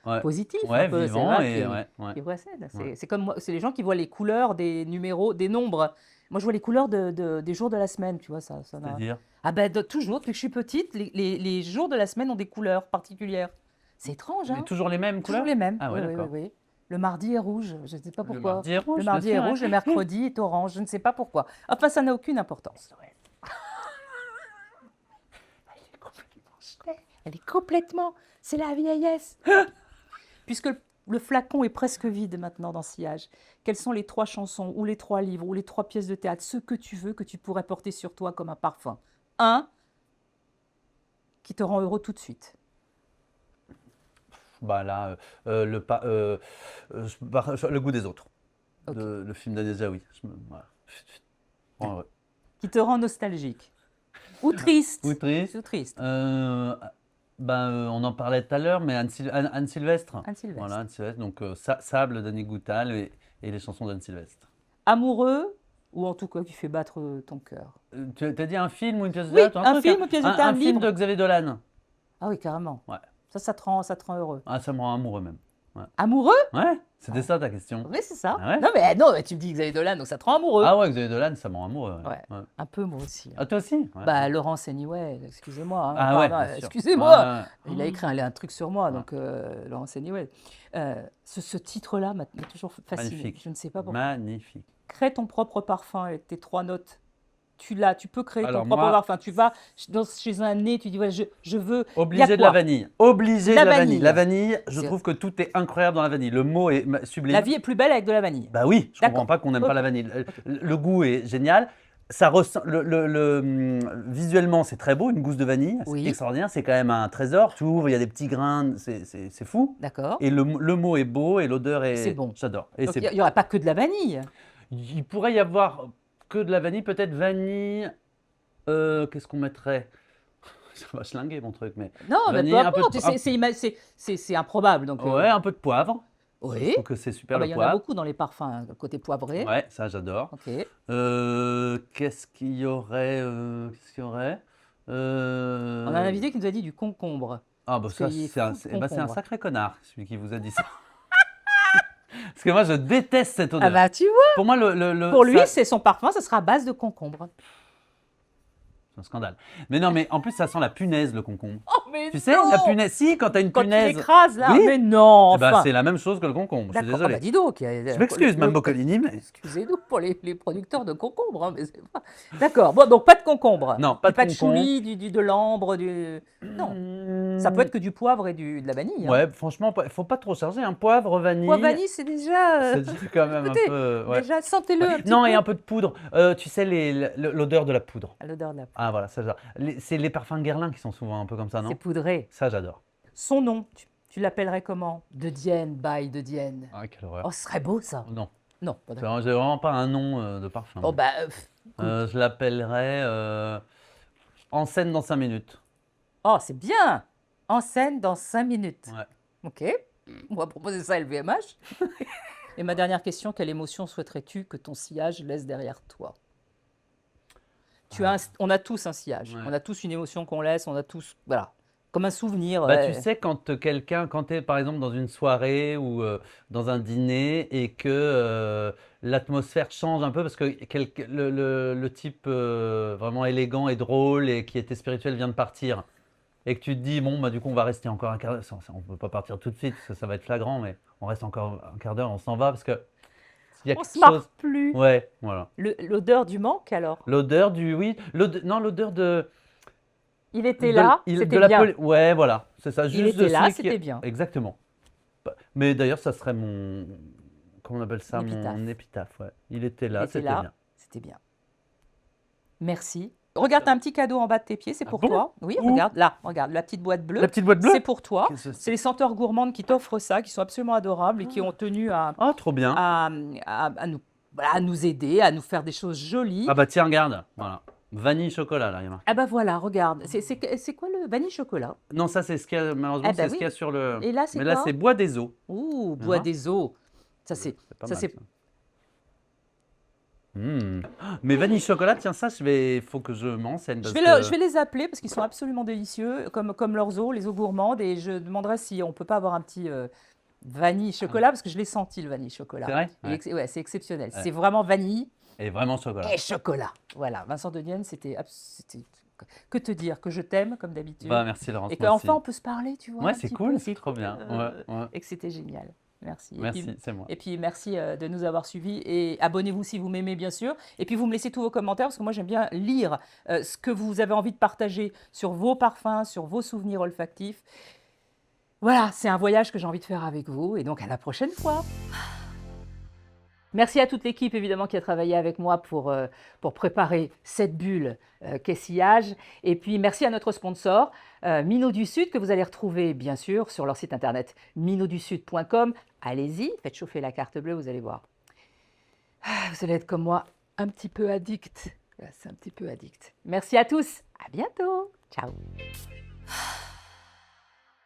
Ouais. positif, Ouais, un peu, c'est vivant vrai, et ouais, ouais. qui voit scène. Ouais. C'est comme moi, c'est les gens qui voient les couleurs des numéros, des nombres. Moi, je vois les couleurs des jours de la semaine, tu vois, ça n'a- C'est-à-dire. Ah ben, toujours, depuis que je suis petite, les jours de la semaine ont des couleurs particulières. C'est étrange, Mais hein? toujours les mêmes Toujours couleurs? les mêmes. Ah ouais, Oui, oui, d'accord. oui, oui. Le mardi est rouge, je ne sais pas Le pourquoi. mardi est rouge, Le bien mardi sûr, est ouais. rouge, le mercredi est orange, je ne sais pas pourquoi. Enfin, ça n'a aucune importance. Elle est complètement. C'est la vieillesse. Puisque le flacon est presque vide maintenant dans Sillage, quelles sont les 3 chansons, ou les 3 livres, ou les 3 pièces de théâtre, ce que tu veux, que tu pourrais porter sur toi comme un parfum? Un qui te rend heureux tout de suite. Bah là, le goût des autres. Ok. Le film d'Agnès Jaoui. Voilà. Bon, ouais. Qui te rend nostalgique. Ou triste. Ou triste. Ou triste. On en parlait tout à l'heure, mais Anne Sylvestre. Anne Sylvestre. Voilà, Anne Sylvestre. Donc, Sable d'Annie Goutal et les chansons d'Anne Sylvestre. Amoureux, ou en tout cas qui fait battre ton cœur. Tu as dit un film ou une pièce de Oui, théâtre? un truc, film, hein une pièce de Un théâtre, un film livre. de Xavier Dolan. Ah oui, carrément. Ouais. Ça te rend heureux. Ah, ça me rend amoureux même. Amoureux? Ouais, c'était ça ta question. Oui, c'est ça. Ah ouais? Non, mais tu me dis Xavier Dolan, donc ça te rend amoureux. Ah ouais, Xavier Dolan, ça me rend amoureux. Ouais. Un peu moi aussi. Ah, toi aussi? Ouais. Bah, Laurence Anyway, excusez-moi. Hein. Ah ouais, Pardon, bien sûr. excusez-moi. Ouais. Il a écrit un truc sur moi, donc Laurence Anyway. Ce titre-là m'a toujours fasciné. Magnifique. Je ne sais pas pourquoi. Magnifique. Crée ton propre parfum avec tes 3 notes tu peux créer ton Alors propre moi, parfum. Tu vas chez un nez, tu dis voilà, je veux. Il y a obligé de la quoi? vanille. Obligé de La la vanille. vanille. La vanille, je C'est- trouve que tout est incroyable dans la vanille. Le mot est La sublime. vie est plus belle avec de la vanille. Bah oui, je comprends D'accord. pas qu'on n'aime pas Ok. la vanille. Ok. Le goût est génial. Ça visuellement, c'est très beau, une gousse de vanille, c'est Oui. extraordinaire. C'est quand même un trésor. Tu ouvres, il y a des petits grains, c'est fou. D'accord. Et le mot est beau et l'odeur C'est est. bon. J'adore. Et Donc c'est il n'y aurait pas que de la vanille. Il pourrait y avoir que de la vanille, peut-être vanille. Qu'est-ce qu'on mettrait? Ça va schlinguer mon truc, mais Non, mais peu vanille, un peu importe. de, C'est improbable. Donc, ouais, un peu de poivre. Je oui. trouve que c'est Ah super bah, le il y en a poivre. beaucoup dans les parfums, hein, le côté poivré. Ouais, ça j'adore. Ok. Qu'est-ce qu'il y aurait Qu'est-ce qu'il y aurait On a un invité qui nous a dit du concombre. Ah bah Parce ça, qu'il est c'est un, fou de eh ben, c'est un concombre. sacré connard, celui qui vous a dit ça. Parce que moi, je déteste cette Ah odeur. bah tu vois, Pour moi, pour lui, ça- c'est son parfum, ça sera à base de concombre. c'est un scandale. Mais non, mais en plus, ça sent la punaise, le concombre. Oh mais Tu sais, la punaise. Si, quand t'as une Quand tu punaise. l'écrases là, Oui. mais non, Eh ben, enfin. c'est la même chose que le concombre. Je suis D'accord. Ah désolé. bah dis donc. Je m'excuse, Mme Boccolini, mais. Excusez-nous pour les producteurs de concombre, hein, mais c'est pas. D'accord. Bon, donc pas de concombre. Non, pas Du de concombre. patchouli, de l'ambre, non. Ça peut être que du poivre et de la vanille. Hein. Ouais, franchement, faut pas trop charger. Un poivre, vanille. Poivre vanille, c'est déjà. C'est déjà quand même écoutez, un peu. Ouais. Déjà, sentez-le un petit Non, peu. et un peu de poudre. Tu sais, l'odeur de la poudre. À l'odeur de la. Ah voilà, ça j'adore. C'est les parfums Guerlain qui sont souvent un peu comme ça, non? C'est poudré. Ça j'adore. Son nom, tu l'appellerais comment? De Dienne, by de Dienne. Ah, quelle horreur. Oh, ce serait beau ça. Non, Non, pas d'accord. j'ai vraiment pas un nom de parfum. Oh bah, Je l'appellerais En scène dans 5 minutes. oh, c'est bien. En scène dans 5 minutes. Ouais. Ok, on va proposer ça à LVMH. Et ma dernière question, quelle émotion souhaiterais-tu que ton sillage laisse derrière toi? On a tous un sillage, Ouais. on a tous une émotion qu'on laisse, on a tous, voilà, comme un souvenir. Bah, ouais. tu sais, quand tu es par exemple dans une soirée ou dans un dîner et que l'atmosphère change un peu parce que le type vraiment élégant et drôle et qui était spirituel vient de partir et que tu te dis, bon, bah, du coup, on va rester encore un quart d'heure. On ne peut pas partir tout de suite parce que ça va être flagrant, mais on reste encore un quart d'heure, on s'en va parce que il y a On quelque se marre chose. plus. Ouais, voilà. L'odeur du manque alors? L'odeur du. Oui, non, l'odeur de. Il était de- là, de c'était la bien. Ouais, voilà, c'est ça. Il Juste était de là, celui qui- c'était bien. Exactement. Mais d'ailleurs, ça serait mon. Comment on appelle ça? L'épitaphe. Mon épitaphe, ouais. Il était là, Il était c'était là, bien. c'était bien. Merci. Regarde, t'as un petit cadeau en bas de tes pieds, c'est Ah pour bon? toi. Oui, Où? regarde, là, regarde, la petite boîte bleue. La petite boîte bleue? C'est pour toi. Qu'est-ce que c'est? C'est les senteurs gourmandes qui t'offrent ça, qui sont absolument adorables et qui ont tenu Ah, trop bien. à nous, voilà, à nous aider, à nous faire des choses jolies. Ah bah tiens, regarde. Voilà. Vanille chocolat, là, il y a marqué. Ah bah voilà, regarde. C'est quoi le vanille chocolat? Non, ça, c'est ce qu'il y a, malheureusement, Ah bah c'est ce qu'il y a oui. sur le. Et là, c'est Mais là, quoi? c'est bois des eaux. Ouh, bois Ah. des eaux. Ça, c'est. pas Ça, mal, c'est. ça. Mais vanille chocolat, tiens, ça, faut que je m'enseigne. Je parce vais les appeler parce qu'ils sont absolument délicieux, comme leurs eaux, les eaux gourmandes. Et je demanderai si on peut pas avoir un petit vanille chocolat parce que je l'ai senti le vanille chocolat. C'est vrai? Ouais, c'est exceptionnel. Ouais. C'est vraiment vanille Et vraiment chocolat. et chocolat. Voilà, Vincent de Dienne, c'était. Que te dire? Que je t'aime comme d'habitude. Bah, merci, Laurence. Et moi qu'enfin aussi. on peut se parler, tu vois. Ouais, un c'est petit cool, peu, c'est trop bien. Ouais. Et que c'était génial. Merci. Merci, c'est moi. Et puis merci de nous avoir suivis et abonnez-vous si vous m'aimez bien sûr. Et puis vous me laissez tous vos commentaires parce que moi j'aime bien lire ce que vous avez envie de partager sur vos parfums, sur vos souvenirs olfactifs. Voilà, c'est un voyage que j'ai envie de faire avec vous et donc à la prochaine fois. Merci à toute l'équipe évidemment qui a travaillé avec moi pour préparer cette bulle qu'est Sillage. Et puis merci à notre sponsor, Minot du Sud, que vous allez retrouver bien sûr sur leur site internet minotdusud.com. Allez-y, faites chauffer la carte bleue, vous allez voir. Vous allez être comme moi, un petit peu addict. C'est un petit peu addict. Merci à tous, à bientôt. Ciao.